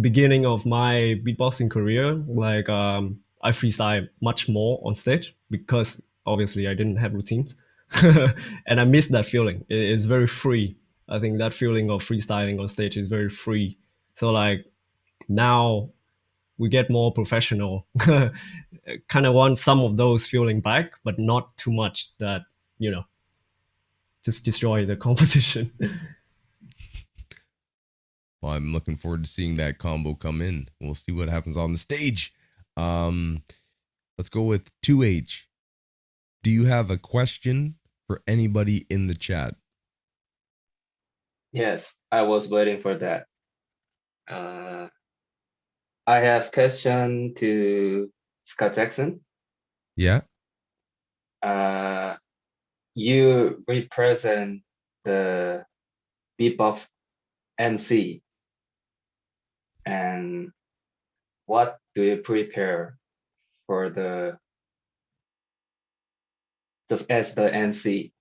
beginning of my beatboxing career, like I freestyle much more on stage because obviously I didn't have routines. And I miss that feeling. It's very free. I think that feeling of freestyling on stage is very free. So like now we get more professional. Kind of want some of those feeling back, but not too much that, just destroy the composition. Well, I'm looking forward to seeing that combo come in. We'll see what happens on the stage. Let's go with 2H. Do you have a question for anybody in the chat? Yes, I was waiting for that. I have question to Scott Jackson. Yeah. You represent the beatbox MC, and what do you prepare for just as the MC?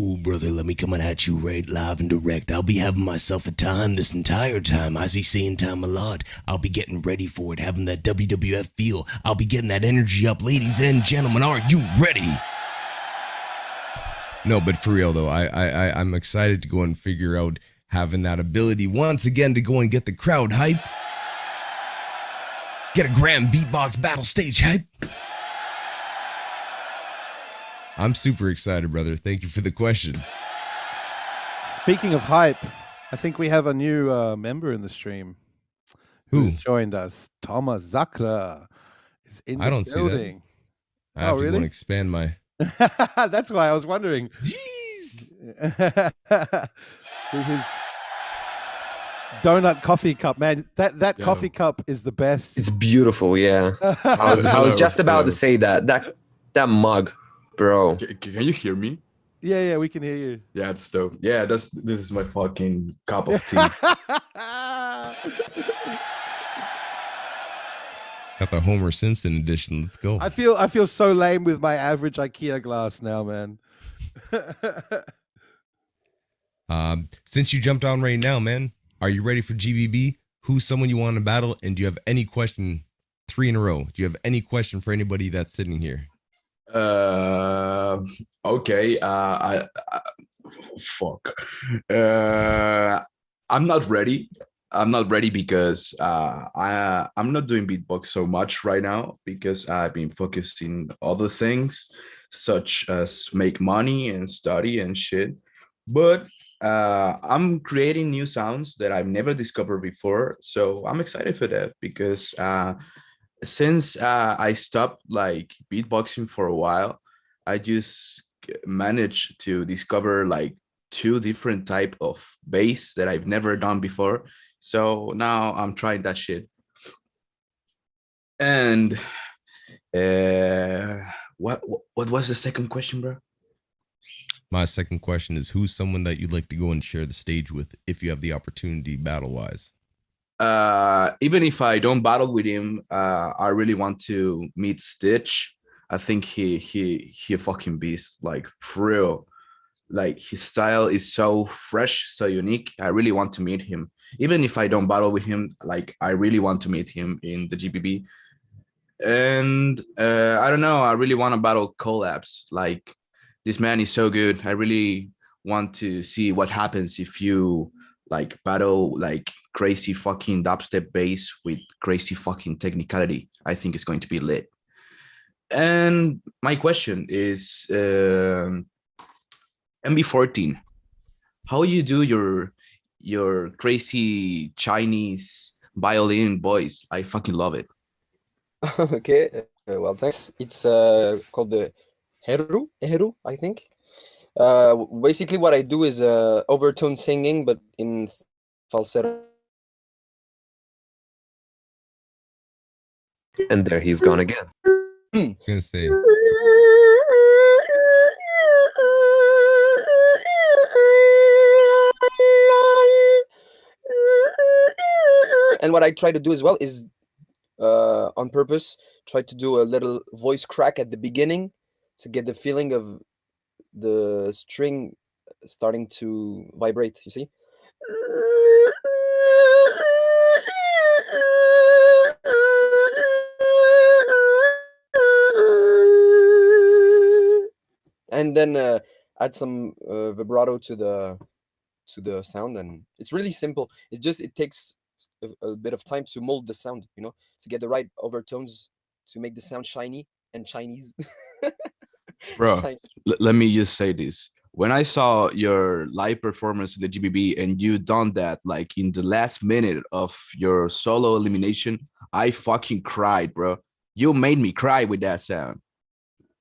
Ooh, brother, let me come at you right live and direct. I'll be having myself a time this entire time. I be seeing time a lot. I'll be getting ready for it, having that WWF feel. I'll be getting that energy up. Ladies and gentlemen, are you ready? No, but for real though, I'm excited to go and figure out having that ability once again to go and get the crowd hype. Get a grand beatbox battle stage hype. I'm super excited, brother. Thank you for the question. Speaking of hype, I think we have a new member in the stream. Who joined us? Thomas Zakra is in the I don't building. see that. I have to go and expand my... That's why I was wondering. Jeez. His donut coffee cup, man. That coffee cup is the best. It's beautiful, yeah. I was just about to say that mug, bro. Can you hear me? Yeah, we can hear you. Yeah, it's dope. Yeah, this is my fucking cup of tea. Got the Homer Simpson edition. Let's go. I feel so lame with my average IKEA glass now, man. Since you jumped on right now, man, are you ready for GBB? who's someone you want to battle, and do you have any question? 3 in a row. Do you have any question for anybody that's sitting here? Okay. Fuck. I'm not ready. I'm not ready because I'm not doing beatbox so much right now because I've been focusing other things such as make money and study and shit. But I'm creating new sounds that I've never discovered before, so I'm excited for that because since I stopped like beatboxing for a while, I just managed to discover like 2 different type of bass that I've never done before. So now I'm trying that shit. And what was the second question, bro? My second question is, who's someone that you'd like to go and share the stage with if you have the opportunity battle-wise? Even if I don't battle with him, I really want to meet Stitch. I think he a fucking beast, like for real. Like his style is so fresh, so unique. I really want to meet him. Even if I don't battle with him, like I really want to meet him in the GBB. And I don't know, I really want to battle collabs. Like this man is so good. I really want to see what happens if you like battle like crazy fucking dubstep bass with crazy fucking technicality. I think it's going to be lit. And my question is MB14, how you do your crazy Chinese violin voice? I fucking love it. Okay, well, thanks. It's called the Heru, I think. Basically, what I do is overtone singing, but in falsetto. And there he's gone again. I'm gonna say. And what I try to do as well is on purpose try to do a little voice crack at the beginning to get the feeling of the string starting to vibrate, you see. And then add some vibrato to the sound, and it's really simple. It's just it takes a bit of time to mold the sound, you know, to get the right overtones to make the sound shiny and Chinese. Bro, let me just say this. When I saw your live performance in the GBB and you done that like in the last minute of your solo elimination, I fucking cried, bro. You made me cry with that sound.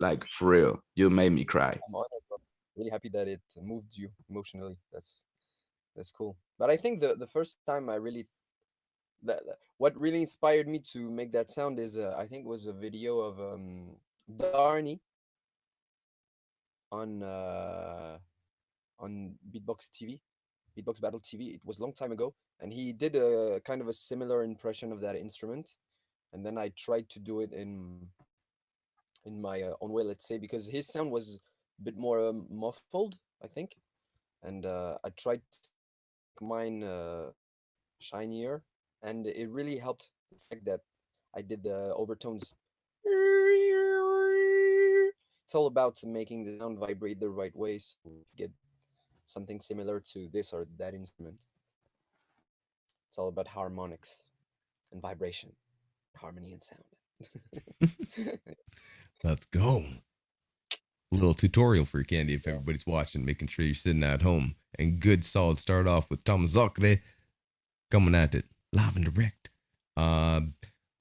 Like for real, you made me cry. I'm honored, bro. Really happy that it moved you emotionally. That's cool. But I think the first time I really what really inspired me to make that sound is I think was a video of Darnie on Beatbox TV, Beatbox Battle TV. It was a long time ago, and he did a kind of a similar impression of that instrument, and then I tried to do it in my own way, let's say, because his sound was a bit more muffled, I think, and I tried mine shinier, and it really helped the fact that I did the overtones. It's all about making the sound vibrate the right way so you get something similar to this or that instrument. It's all about harmonics and vibration, harmony and sound. Let's go. A little tutorial for Candy if everybody's watching, making sure you're sitting at home. And good solid start off with Thomas Zocre coming at it live and direct.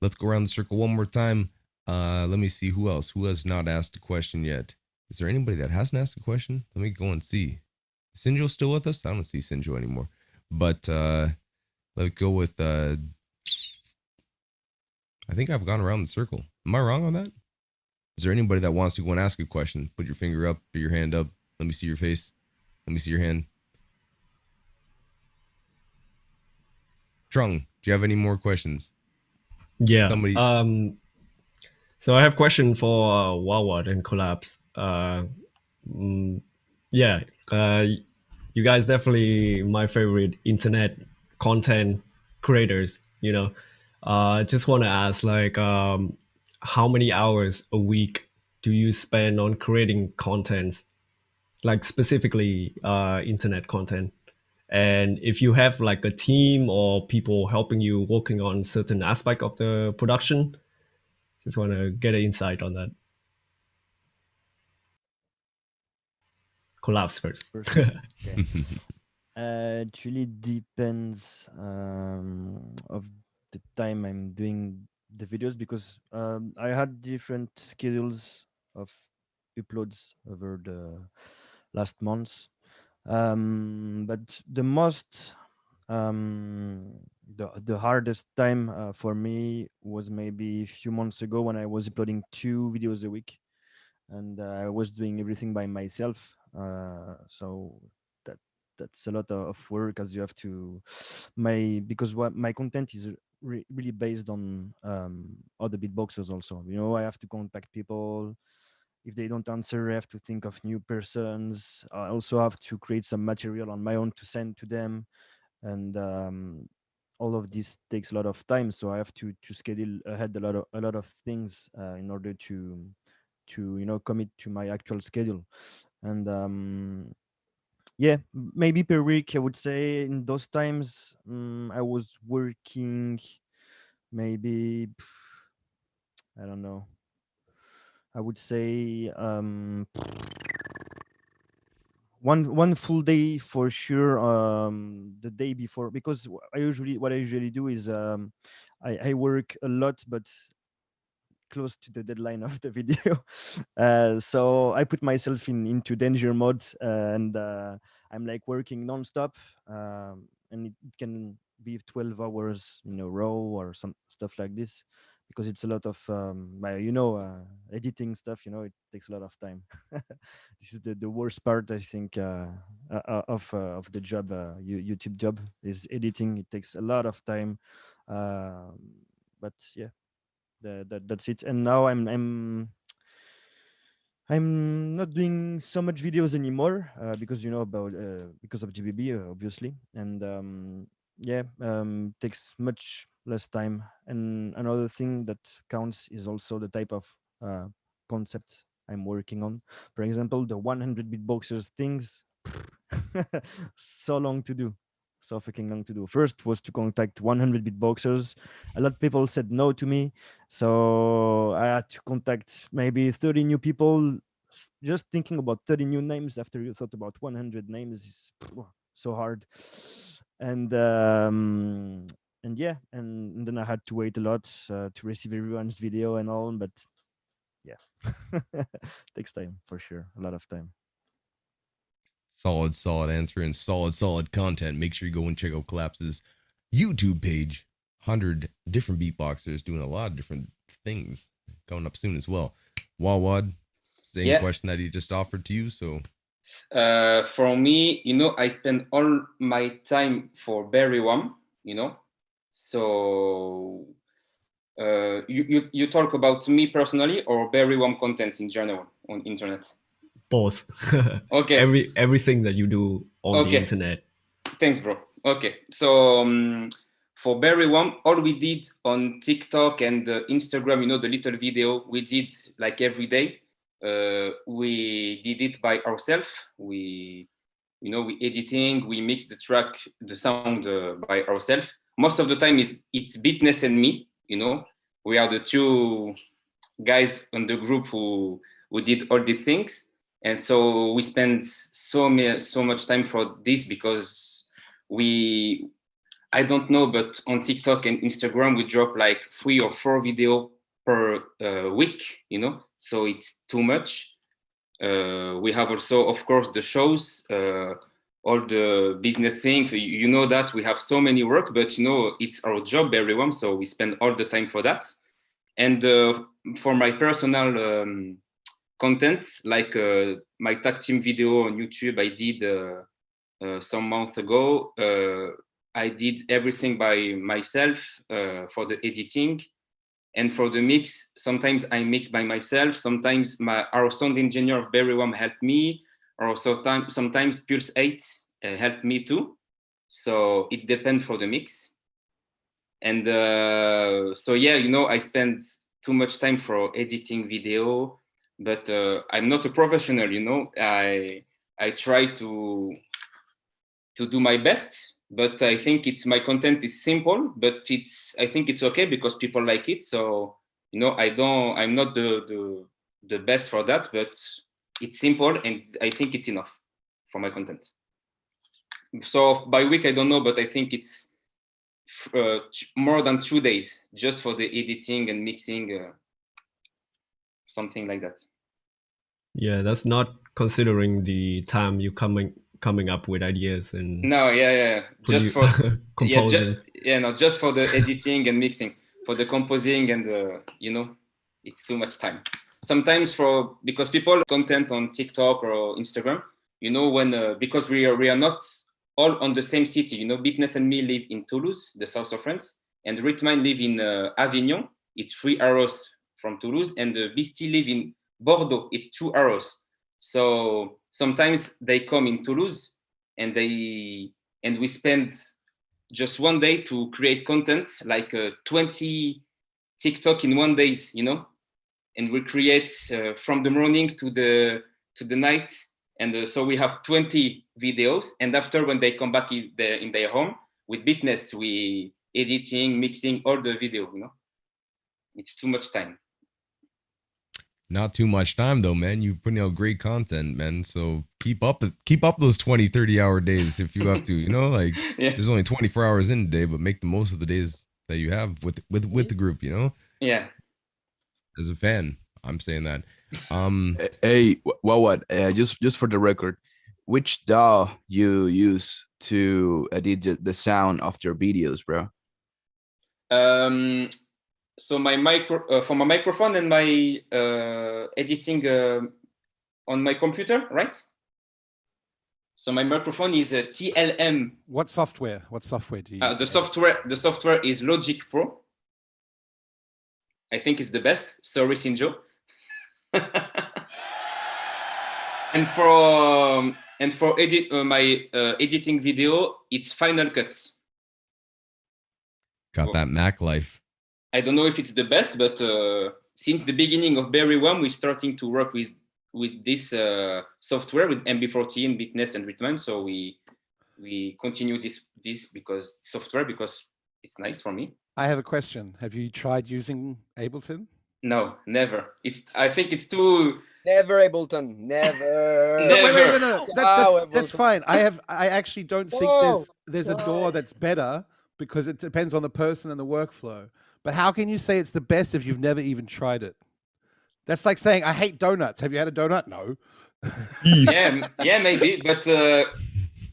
Let's go around the circle one more time. Let me see who else. Who has not asked a question yet? Is there anybody that hasn't asked a question? Let me go and see. Is Sinjo still with us? I don't see Sinjo anymore. But let's go with I think I've gone around the circle. Am I wrong on that? Is there anybody that wants to go and ask a question? Put your finger up, put your hand up. Let me see your face. Let me see your hand. Trung, do you have any more questions? Yeah. Somebody. So I have a question for Wildcard and Collapse. You guys definitely my favorite internet content creators. you know. Just want to ask, like, how many hours a week do you spend on creating content, like specifically internet content? And if you have like a team or people helping you working on certain aspect of the production, just want to get an insight on that. Collapse first. Okay. It really depends of the time I'm doing the videos, because I had different schedules of uploads over the last months. But the most the hardest time for me was maybe a few months ago, when I was uploading 2 videos a week, and I was doing everything by myself. So that's a lot of work, as you have to because what my content is really based on other beatboxers also. You know, I have to contact people. If they don't answer, I have to think of new persons. I also have to create some material on my own to send to them, and all of this takes a lot of time. So I have to schedule ahead a lot of things in order to commit to my actual schedule. And yeah, maybe per week, I would say in those times I was working maybe, I don't know, I would say one full day for sure, the day before, because what I usually do is I work a lot, but close to the deadline of the video. So I put myself into danger mode, and I'm like working nonstop, and it can be 12 hours in a row or some stuff like this, because it's a lot of editing stuff. It takes a lot of time. This is the worst part, I think, of the job, YouTube job, is editing. It takes a lot of time, but yeah, that's it. And now I'm not doing so much videos anymore, because about because of GBB, obviously. And yeah, takes much less time. And another thing that counts is also the type of concept I'm working on. For example, the 100 beatboxers things, so long to do. So fucking long to do. First was to contact 100 beatboxers. A lot of people said no to me, so I had to contact maybe 30 new people. Just thinking about 30 new names after you thought about 100 names is so hard. And yeah, and then I had to wait a lot to receive everyone's video and all. But yeah, takes time for sure, a lot of time. Solid answer and solid content. Make sure you go and check out Collapse's YouTube page. 100 different beatboxers doing a lot of different things coming up soon as well. Wawad, same question that he just offered to you. So for me, I spend all my time for Berry One, so you talk about me personally or Berry One content in general on internet? Both. Okay. Everything that you do on the internet. Thanks, bro. Okay, so for Berry One, all we did on TikTok and Instagram, the little video we did like every day, we did it by ourselves. We editing, we mix the track, the sound by ourselves. Most of the time it's Beatness and me. We are the 2 guys on the group who did all the things. And so we spend so much time for this, because I don't know, but on TikTok and Instagram, we drop like 3 or 4 videos per week, so it's too much. We have also, of course, the shows, all the business things, that we have so many work, but it's our job, everyone, so we spend all the time for that. And for my personal contents, like my tag team video on YouTube I did some months ago. I did everything by myself for the editing. And for the mix, sometimes I mix by myself. Sometimes our sound engineer of Berry One helped me, or sometimes Pulse 8 helped me too. So it depends for the mix. And so yeah, I spend too much time for editing video, but I'm not a professional. I try to do my best, but I think my content is simple, but I think it's okay because people like it. So I'm not the best for that, but it's simple, and I think it's enough for my content. So by week, I don't know, but I think it's more than 2 days just for the editing and mixing, something like that. Yeah, that's not considering the time you coming up with ideas and no, yeah, just for composing. Just for the editing and mixing. For the composing and it's too much time. Sometimes because people content on TikTok or Instagram, when because we are not all on the same city. Bitness and me live in Toulouse, the south of France, and Ritmine live in Avignon. It's 3 hours from Toulouse, and Beastie live in Bordeaux. It's 2 hours. So sometimes they come in Toulouse, and we spend just 1 day to create content, like 20 TikTok in 1 day, and we create from the morning to the night. And so we have 20 videos. And after, when they come back in their home with Bitness, we editing, mixing all the video, It's too much time. Not too much time though, man. You're putting out great content, man. So keep up those 20, 30-hour days if you have to, Yeah. There's only 24 hours in a day, but make the most of the days that you have with the group, Yeah. As a fan, I'm saying that. Hey, what? Just for the record, which DAW you use to edit the sound of your videos, bro? So my for my microphone and my editing on my computer, right? So my microphone is a TLM. What software do you use? The software is Logic Pro. I think it's the best. Sorry, Sinjo. And for my editing video, it's Final Cut. Got that Mac life. I don't know if it's the best, but since the beginning of Berry One, we're starting to work with this software with MB14, Bitness, and Ritman. So we continue this because it's nice for me. I have a question. Have you tried using Ableton? No, never. I think it's too. Never, Ableton. Never. No. That's fine. I actually don't think there's a DAW that's better because it depends on the person and the workflow. But how can you say it's the best if you've never even tried it? That's like saying, I hate donuts. Have you had a donut? No. yeah, maybe. But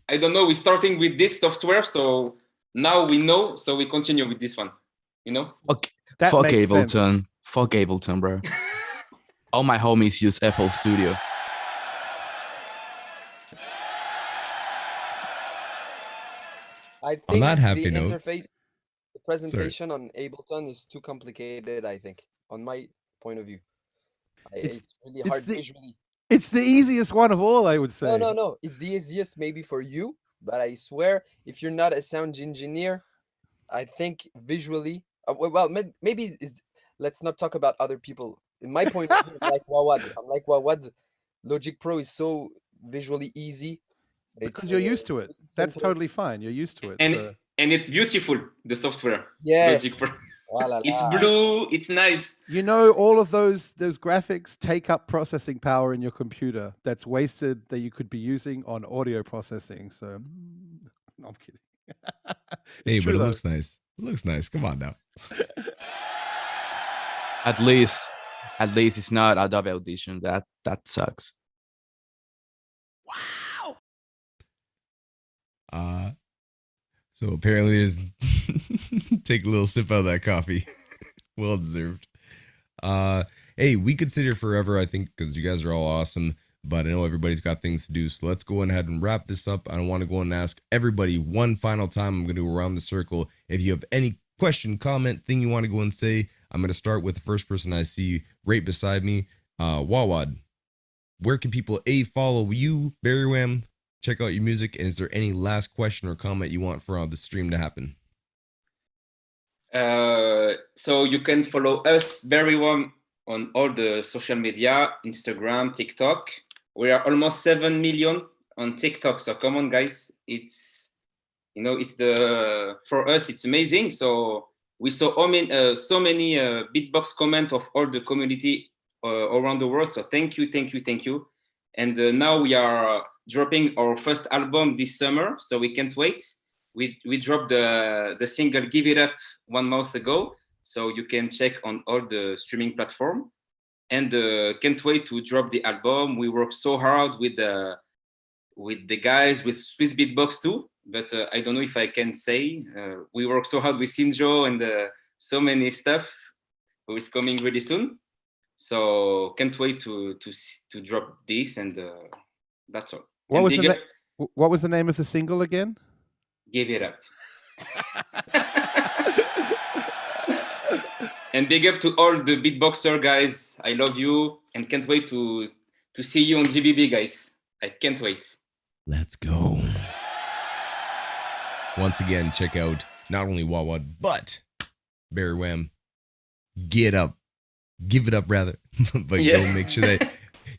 I don't know. We're starting with this software. So now we know. So we continue with this one. Fuck Ableton. Sense. Fuck Ableton, bro. All my homies use FL Studio. I think the interface, the presentation on Ableton is too complicated, I think, on my point of view. It's really hard visually. It's the easiest one of all, I would say. No. It's the easiest maybe for you, but I swear, if you're not a sound engineer, I think visually, well, maybe let's not talk about other people. In my point of view, I'm like Wawad. Logic Pro is so visually easy. Because you're used to it. That's totally fine. You're used to it. And it's beautiful, the software. Yeah. Logic Pro. It's blue. It's nice. All of those graphics take up processing power in your computer that's wasted that you could be using on audio processing. So, no, I'm kidding. Hey, but it looks nice. It looks nice. Come on now. At least it's not Adobe Audition. That sucks. Wow. So apparently there's take a little sip out of that coffee. Well deserved. Hey, we could sit here forever, I think, because you guys are all awesome, but I know everybody's got things to do. So let's go ahead and wrap this up. I want to go and ask everybody one final time. I'm going to go around the circle. If you have any question, comment, thing you want to go and say, I'm going to start with the first person I see right beside me. Wawad, where can people follow you, Berrywham, check out your music, and is there any last question or comment you want for the stream to happen? So you can follow us very well on all the social media, Instagram, TikTok. We are almost 7 million on TikTok. So come on, guys. It's, you know, it's for us, it's amazing. So we saw so many beatbox comment of all the community around the world. So thank you. And now we are dropping our first album this summer. So we can't wait. We dropped the single Give It Up 1 month ago. So you can check on all the streaming platform. And can't wait to drop the album. We work so hard with the guys with Swissbeatbox too, but I don't know if I can say. We work so hard with Sinjo and so many stuff who is coming really soon. So can't wait to drop this, and that's all. What was what was the name of the single again? Give It Up. And big up to all the beatboxer guys. I love you and can't wait to see you on GBB, guys. I can't wait. Let's go. Once again, check out not only Wawa, but Barry Wham. Give it up rather. But Yeah. go make sure that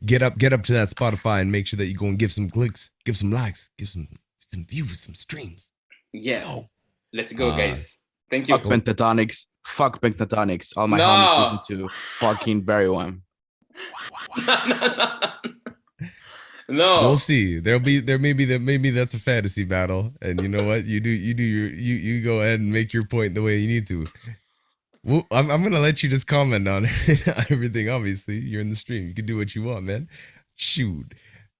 get up to that Spotify and make sure that you go and give some clicks, give some likes, give some views, some streams. Yeah. Go. Let's go, guys. Thank you. Fuck Pentatonics. Fuck Pentatonics. All my No. homies listen to fucking Barry Wham. No. We'll see. Maybe that's a fantasy battle, and you know what? You go ahead and make your point the way you need to. Well, I'm gonna let you just comment on everything. Obviously, you're in the stream. You can do what you want, man. Shoot,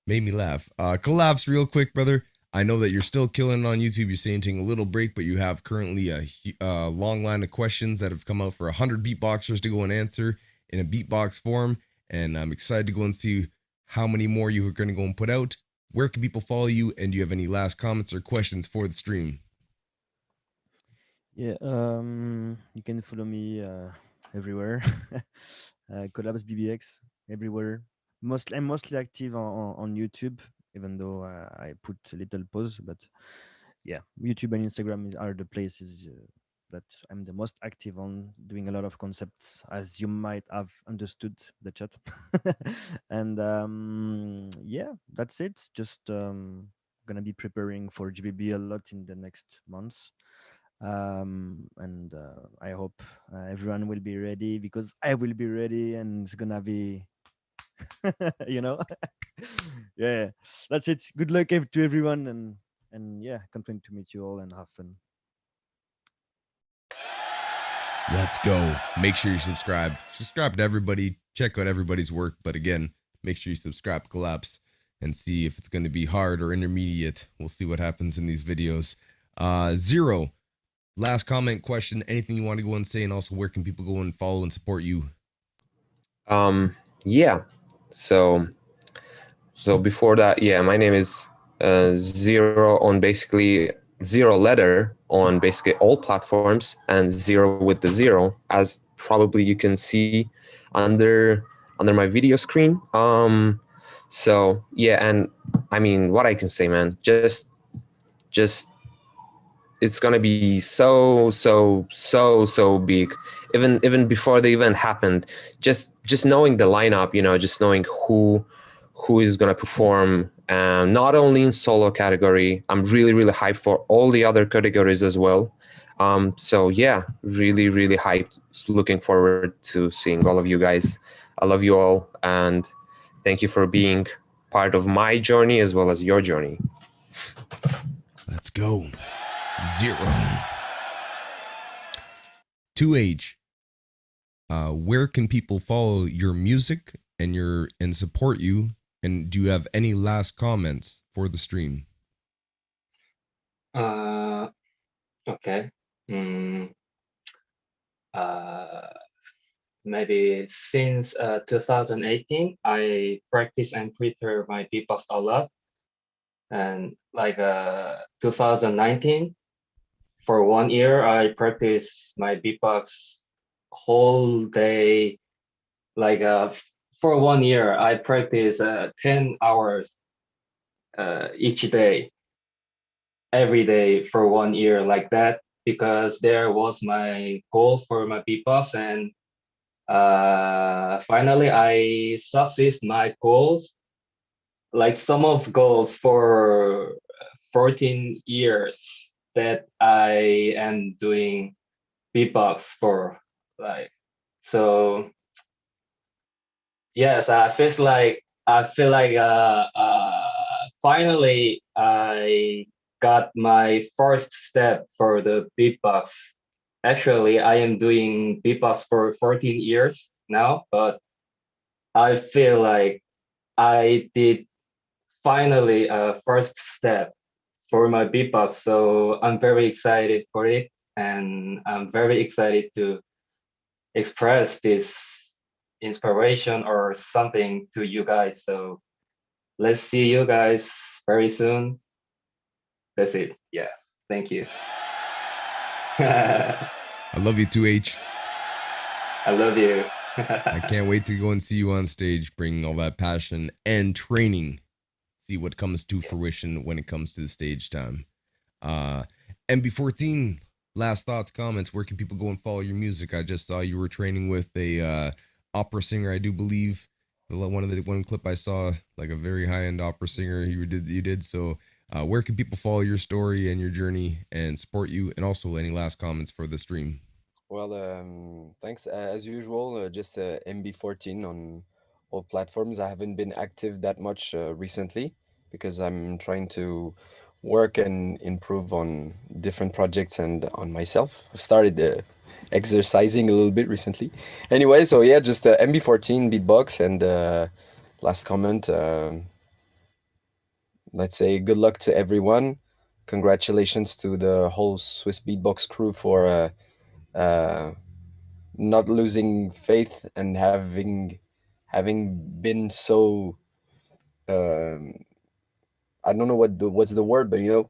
made me laugh. Collapse real quick, brother. I know that you're still killing on YouTube. You're saying taking a little break, but you have currently a long line of questions that have come out for 100 beatboxers to go and answer in a beatbox form, and I'm excited to go and see how many more you are going to go and put out. Where can people follow you, and do you have any last comments or questions for the stream? Yeah, you can follow me everywhere. Collapse BBX everywhere. I'm mostly active on YouTube, even though I put a little pause. But yeah, YouTube and Instagram are the places that I'm the most active on, doing a lot of concepts, as you might have understood the chat. And yeah, that's it. Just gonna be preparing for GBB a lot in the next months. And I hope everyone will be ready, because I will be ready, and it's gonna be you know. Yeah, that's it. Good luck to everyone, and yeah, can't wait to meet you all and have fun. Let's go. Make sure you subscribe to everybody. Check out everybody's work, but again, make sure you subscribe to Collapse and see if it's going to be hard or intermediate. We'll see what happens in these videos. Zero, last comment, question, anything you want to go and say, and also where can people go and follow and support you? Yeah, so before that, yeah, my name is Zero on basically 0 letter on basically all platforms, and 0 with the 0, as probably you can see under my video screen. So yeah, and I mean, what I can say, man, just it's gonna be so big, even before the event happened. Just knowing the lineup, you know, just knowing who is gonna perform, not only in solo category. I'm really hyped for all the other categories as well. So yeah, really hyped. Looking forward to seeing all of you guys. I love you all, and thank you for being part of my journey as well as your journey. Let's go. 0. 2H. Where can people follow your music and support you? And do you have any last comments for the stream? Okay. Maybe since 2018, I practice and prepare my beatbox a lot. And like 2019, for 1 year, I practice my beatbox whole day. Like for 1 year, I practice 10 hours each day, every day for 1 year, like that. because there was my goal for my beatbox, and finally I succeed my goals. Like some of goals for 14 years that I am doing beatbox for, like, so yes, I feel like finally I got my first step for the beatbox. Actually, I am doing beatbox for 14 years now, but I feel like I did finally a first step for my beatbox. So I'm very excited for it, and I'm very excited to express this inspiration or something to you guys. So let's see you guys very soon. That's it. Yeah. Thank you. I love you too, H. I love you. I can't wait to go and see you on stage, bringing all that passion and training. See what comes to fruition when it comes to the stage time. MB14, last thoughts, comments. Where can people go and follow your music? I just saw you were training with a opera singer, I do believe. One clip I saw, like a very high-end opera singer you did. So where can people follow your story and your journey and support you? And also any last comments for the stream? Well, thanks. As usual, just MB14 on all platforms. I haven't been active that much recently because I'm trying to work and improve on different projects and on myself. I've started exercising a little bit recently. Anyway, so yeah, just MB14 beatbox, and last comment. Let's say good luck to everyone. Congratulations to the whole Swissbeatbox crew for not losing faith and having been so I don't know what's the word, but you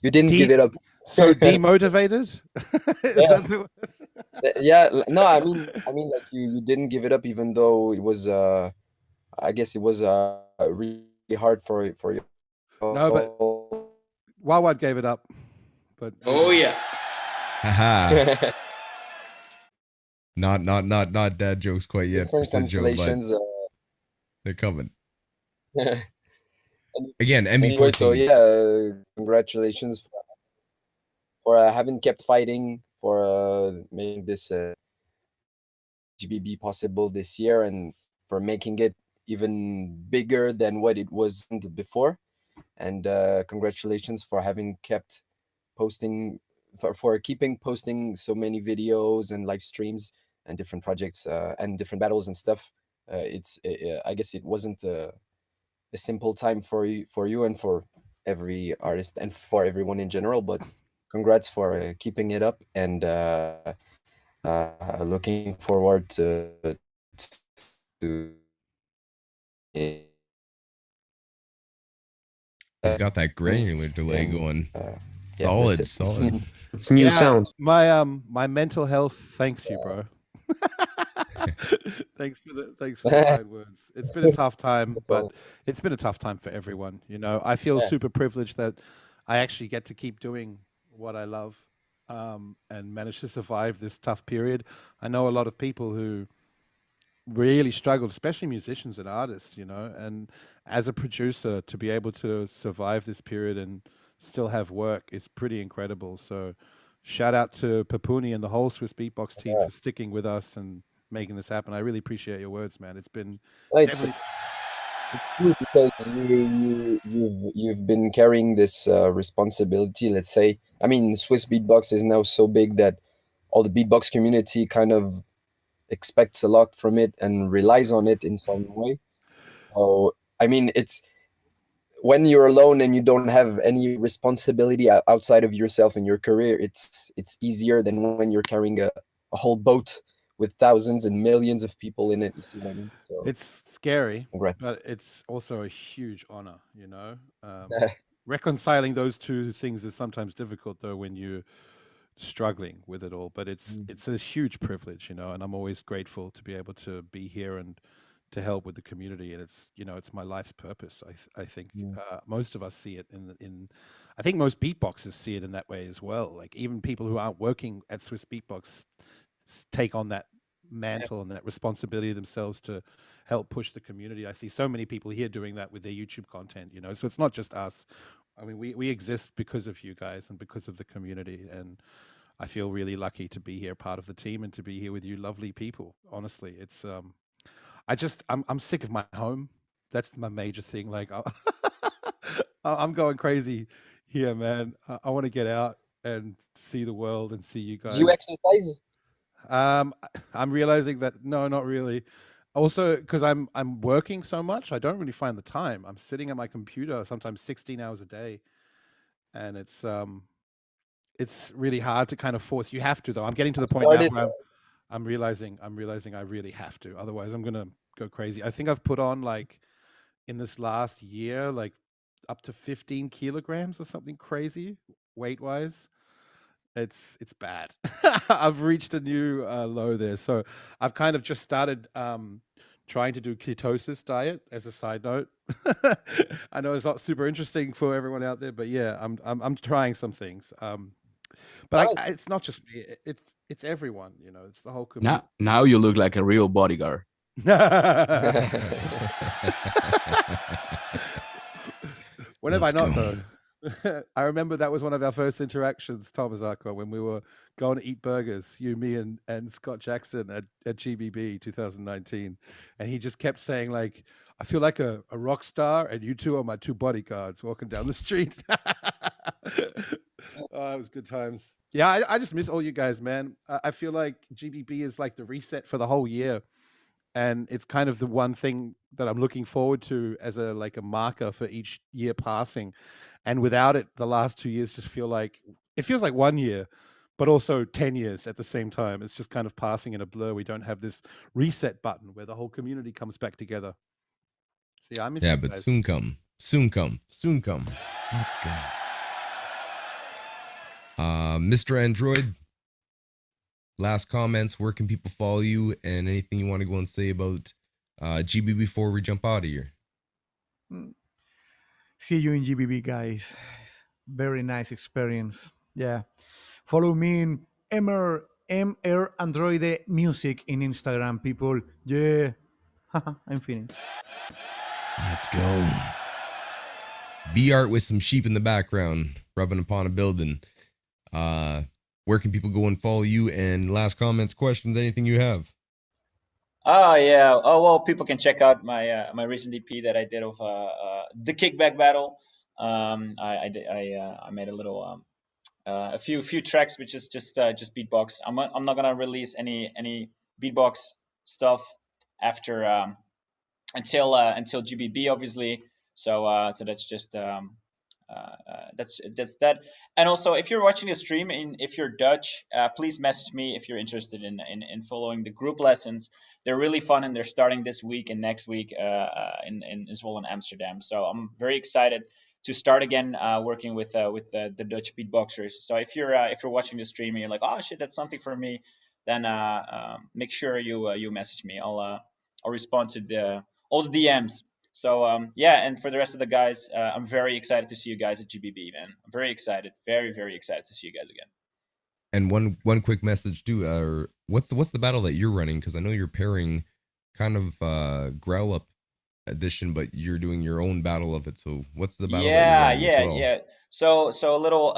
didn't give it up. So demotivated? Yeah. No, I mean like you didn't give it up, even though it was I guess it was really hard for you. No, but Wildcard gave it up. But oh yeah. Haha. Not dad jokes quite yet for Different Sid Joe, but constellations. they're coming. Again, MB14. Anyway, so yeah, congratulations for having kept fighting for making this GBB possible this year, and for making it even bigger than what it was before. And congratulations for having kept posting, for keeping posting so many videos and live streams and different projects and different battles and stuff. I guess it wasn't a simple time for you and for every artist and for everyone in general, but congrats for keeping it up, and looking forward to He's got that granular delay going. yeah, solid. It's new sound. My mental health thanks you, bro. Thanks for the kind words. It's been a tough time, but it's been a tough time for everyone. You know, I feel super privileged that I actually get to keep doing what I love, and manage to survive this tough period. I know a lot of people who really struggled, especially musicians and artists, you know, and as a producer, to be able to survive this period and still have work is pretty incredible. So shout out to Papuni and the whole Swissbeatbox team for sticking with us and making this happen. I really appreciate your words, man. It's been it's true, because you've been carrying this responsibility, let's say. I mean, Swissbeatbox is now so big that all the beatbox community kind of expects a lot from it and relies on it in some way. So I mean, it's when you're alone and you don't have any responsibility outside of yourself and your career, it's easier than when you're carrying a whole boat with thousands and millions of people in it. You see what I mean? So it's scary, congrats. but it's also a huge honor, you know. Reconciling those two things is sometimes difficult, though, when you're struggling with it all. But it's a huge privilege, you know, and I'm always grateful to be able to be here and to help with the community, and it's it's my life's purpose. I think most of us see it in I think most beatboxers see it in that way as well. Like even people who aren't working at Swissbeatbox take on that mantle and that responsibility themselves to help push the community. I see so many people here doing that with their YouTube content, so it's not just us. I mean, we exist because of you guys and because of the community, and I feel really lucky to be here, part of the team, and to be here with you lovely people. Honestly, it's I'm sick of my home. That's my major thing. Like I'm going crazy here, man. I want to get out and see the world and see you guys. Do you exercise? I'm realizing that no, not really. Also, because I'm working so much, I don't really find the time. I'm sitting at my computer sometimes 16 hours a day, and it's really hard to kind of force. You have to, though. I'm getting to the point now where I'm realizing I really have to. Otherwise, I'm gonna go crazy. I think I've put on, like, in this last year, like up to 15 kilograms or something crazy weight-wise. It's bad. I've reached a new low there. So I've kind of just started trying to do ketosis diet as a side note. I know it's not super interesting for everyone out there, but yeah, I'm trying some things. But it's not just me. It's everyone. It's the whole community. Now you look like a real bodyguard. When have I not, though? I remember that was one of our first interactions, Tomazako, when we were going to eat burgers, you, me, and Scott Jackson at GBB 2019. And he just kept saying, like, I feel like a rock star, and you two are my two bodyguards walking down the street. Oh, it was good times. Yeah, I just miss all you guys, man. I feel like GBB is like the reset for the whole year. And it's kind of the one thing that I'm looking forward to as a marker for each year passing. And without it, the last 2 years just feels like 1 year, but also 10 years at the same time. It's just kind of passing in a blur. We don't have this reset button where the whole community comes back together. See, I miss you but guys. soon come. Let's go. Mr. Android, last comments. Where can people follow you, and anything you want to go and say about GB before we jump out of here? See you in GBB, guys. Very nice experience. Yeah. Follow me in MR Android Music in Instagram, people. Yeah. I'm finished. Let's go. B-Art with some sheep in the background, rubbing upon a building. Where can people go and follow you? And last comments, questions, anything you have? Oh yeah. Oh well, people can check out my my recent EP that I did of the kickback battle. I made a little a few tracks, which is just beatbox. I'm not gonna release any beatbox stuff after until GBB, obviously. So that's just that's that. And also, if you're watching the stream and if you're Dutch, please message me if you're interested in following the group lessons. They're really fun, and they're starting this week and next week in as well in Amsterdam. So I'm very excited to start again working with the Dutch beatboxers. So if you're watching the stream and you're like, oh shit, that's something for me, then make sure you message me. I'll respond to all the DMs. So yeah, and for the rest of the guys, I'm very excited to see you guys at GBB, man. I'm very excited, very excited to see you guys again. And one quick message too. What's the battle that you're running? Because I know you're pairing kind of Growl Up edition, but you're doing your own battle of it. So what's the battle? Yeah. So a little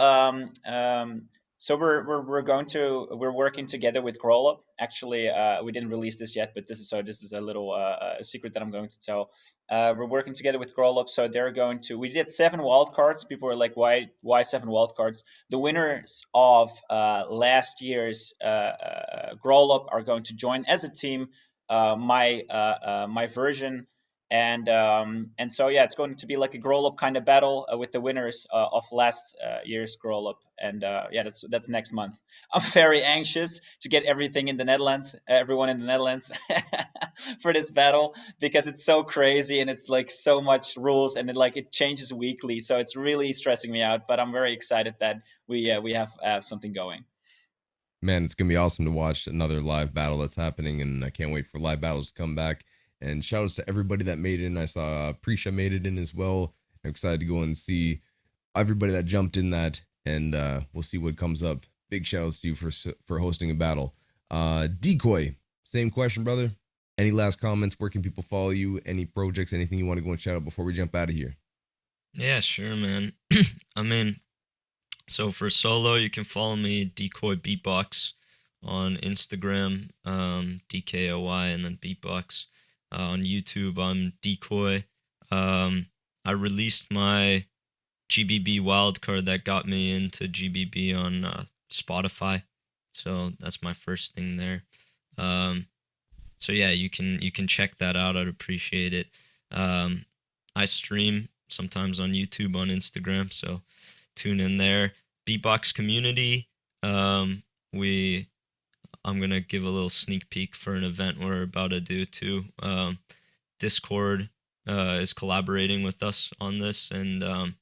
so we're working together with Growl Up. Actually, we didn't release this yet, but this is a little a secret that I'm going to tell. We're working together with Growl Up, so they're going to. We did 7 wildcards. People were like, why 7 wildcards? The winners of last year's Growl Up are going to join as a team. My version. And so yeah, it's going to be like a Growl Up kind of battle with the winners of last year's Growl Up, and yeah, that's next month. I'm very anxious to get everything in the Netherlands, everyone in the Netherlands, for this battle, because it's so crazy and it's like so much rules and it changes weekly, so it's really stressing me out. But I'm very excited that we have something going. Man, it's gonna be awesome to watch another live battle that's happening, and I can't wait for live battles to come back. And shout outs to everybody that made it in. I saw Prisha made it in as well. I'm excited to go and see everybody that jumped in that, and we'll see what comes up. Big shout outs to you for hosting a battle. Decoy, same question, brother. Any last comments? Where can people follow you? Any projects? Anything you want to go and shout out before we jump out of here? Yeah, sure, man. I mean, so for solo, you can follow me, Decoy Beatbox, on Instagram, DKOY, and then Beatbox. On YouTube, I'm Decoy. I released my GBB Wildcard that got me into GBB on Spotify, so that's my first thing there. So yeah, you can check that out. I'd appreciate it. I stream sometimes on YouTube, on Instagram, so tune in there. Beatbox community, I'm gonna give a little sneak peek for an event we're about to do too. Discord is collaborating with us on this, and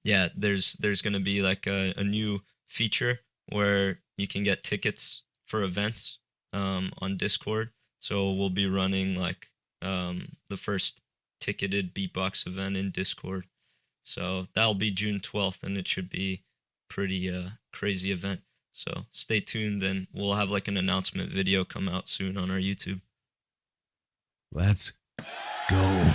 yeah, there's gonna be like a new feature where you can get tickets for events on Discord. So we'll be running like the first ticketed beatbox event in Discord. So that'll be June 12th, and it should be pretty crazy event. So stay tuned, and we'll have like an announcement video come out soon on our YouTube. Let's go.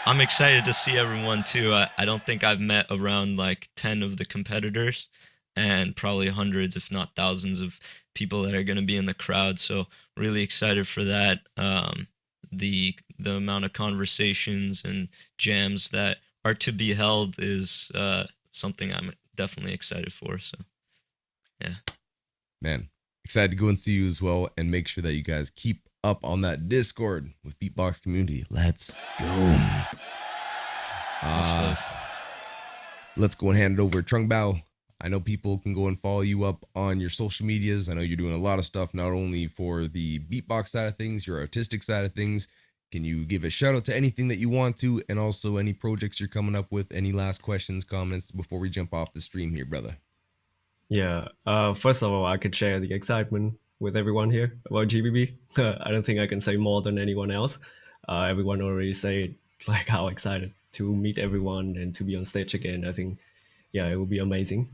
I'm excited to see everyone too. I don't think I've met around like 10 of the competitors, and probably hundreds, if not thousands, of people that are going to be in the crowd. So really excited for that. The amount of conversations and jams that are to be held is something I'm definitely excited for. So yeah, man, excited to go and see you as well, and make sure that you guys keep up on that Discord with Beatbox community. Let's go. Let's go and hand it over to Trung Bao. I know people can go and follow you up on your social medias. I know you're doing a lot of stuff, not only for the beatbox side of things, your artistic side of things. Can you give a shout out to anything that you want to, and also any projects you're coming up with? Any last questions, comments before we jump off the stream here, brother? Yeah, first of all, I could share the excitement with everyone here about GBB. I don't think I can say more than anyone else. Everyone already said like how excited to meet everyone and to be on stage again. I think, yeah, it will be amazing.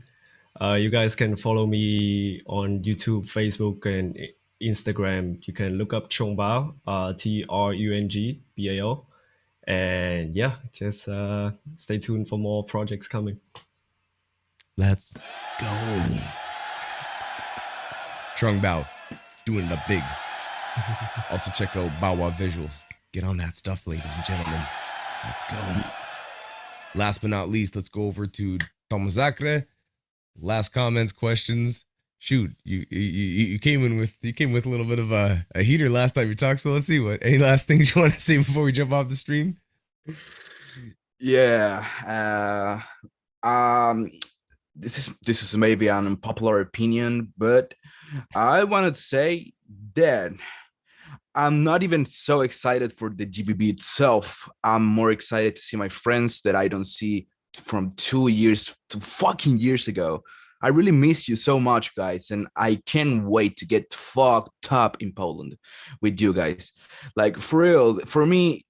You guys can follow me on YouTube, Facebook, and Instagram. You can look up Trung Bao, TRUNGBAO. And yeah, just stay tuned for more projects coming. Let's go. Trung Bao, doing the big. Also check out Bawa Visuals. Get on that stuff, ladies and gentlemen. Let's go. Last but not least, let's go over to Tomazakre. Last comments, questions. Shoot, you came in with a little bit of a heater last time you talked. So let's see any last things you want to say before we jump off the stream. Yeah. This is maybe an unpopular opinion, but I wanted to say that I'm not even so excited for the GBB itself. I'm more excited to see my friends that I don't see from 2 years to fucking years ago. I really miss you so much, guys, and I can't wait to get fucked up in Poland with you guys. Like, for real, for me,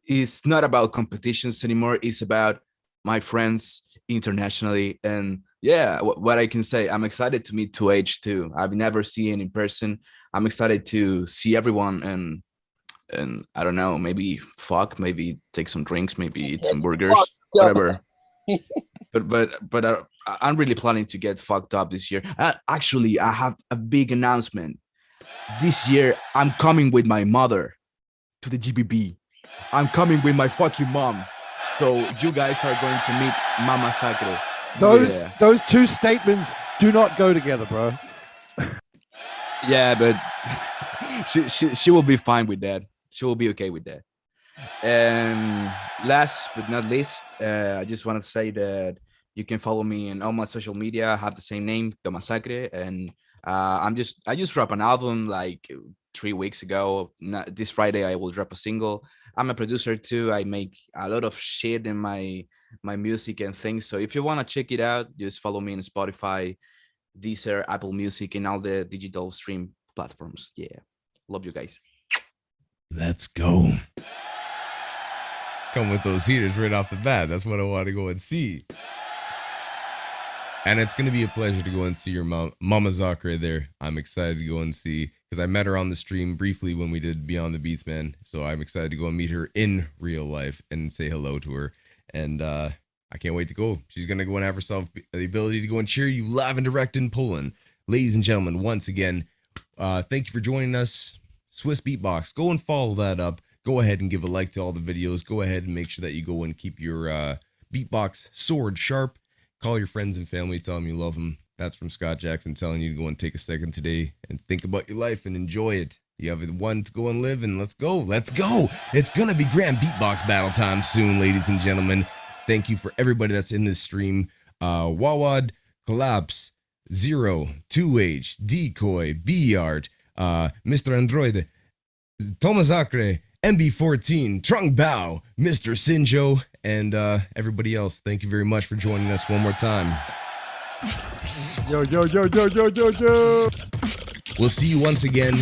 it's not about competitions anymore. It's about my friends internationally. And yeah, what I can say, I'm excited to meet 2H too. I've never seen in person. I'm excited to see everyone, and I don't know, maybe maybe take some drinks, maybe eat some burgers, whatever. but I'm really planning to get fucked up this year. Actually, I have a big announcement. This year, I'm coming with my mother to the GBB. I'm coming with my fucking mom. So you guys are going to meet Mama Sacre. Those two statements do not go together, bro. Yeah, but she will be fine with that. She will be okay with that. And last but not least, I just wanted to say that you can follow me in all my social media. I have the same name, Tomasacre, and I just dropped an album like 3 weeks ago. This Friday I will drop a single. I'm a producer too. I make a lot of shit in my music and things. So if you want to check it out, just follow me on Spotify, Deezer, Apple Music, and all the digital stream platforms. Yeah, love you guys. Let's go. Come with those heaters right off the bat. That's what I want to go and see. And it's going to be a pleasure to go and see your Mama Zakre there. I'm excited to go and see, because I met her on the stream briefly when we did Beyond the Beats, man. So I'm excited to go and meet her in real life and say hello to her. And I can't wait to go. She's going to go and have herself the ability to go and cheer you live and direct in Poland. Ladies and gentlemen, once again, thank you for joining us. Swissbeatbox, go and follow that up. Go ahead and give a like to all the videos. Go ahead and make sure that you go and keep your beatbox sword sharp. Call your friends and family, tell them you love them. That's from Scott Jackson telling you to go and take a second today and think about your life and enjoy it. You have one to go and live, and let's go. Let's go. It's going to be grand beatbox battle time soon, ladies and gentlemen. Thank you for everybody that's in this stream. Wawad, Collapse, Zero, 2H, Decoy, B-Art, Mr. Android, Thomas Acre, MB14, Trung Bao, Mr. Sinjo, and everybody else. Thank you very much for joining us one more time. Yo. We'll see you once again.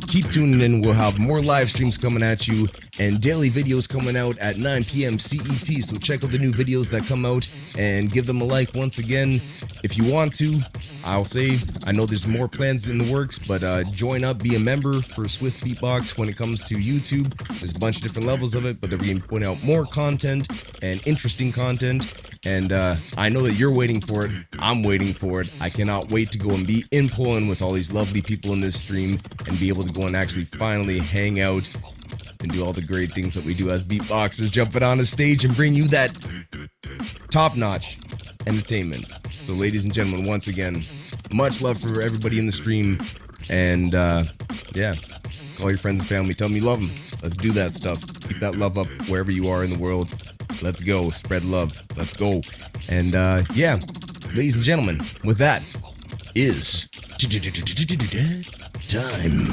Keep tuning in. We'll have more live streams coming at you and daily videos coming out at 9 p.m. CET. So check out the new videos that come out and give them a like once again. If you want to, I'll say, I know there's more plans in the works, but join up, be a member for Swissbeatbox when it comes to YouTube. There's a bunch of different levels of it, but they're going to put out more content and interesting content. And I know that you're waiting for it. I'm waiting for it. I cannot wait to go and be in Poland with all these lovely people in this stream and be able to go and actually finally hang out and do all the great things that we do as beatboxers, jumping on a stage and bring you that top-notch entertainment. So ladies and gentlemen, once again, much love for everybody in the stream. And yeah, call your friends and family. Tell them you love them. Let's do that stuff. Keep that love up wherever you are in the world. Let's go. Spread love. Let's go. And yeah, ladies and gentlemen, with that is time.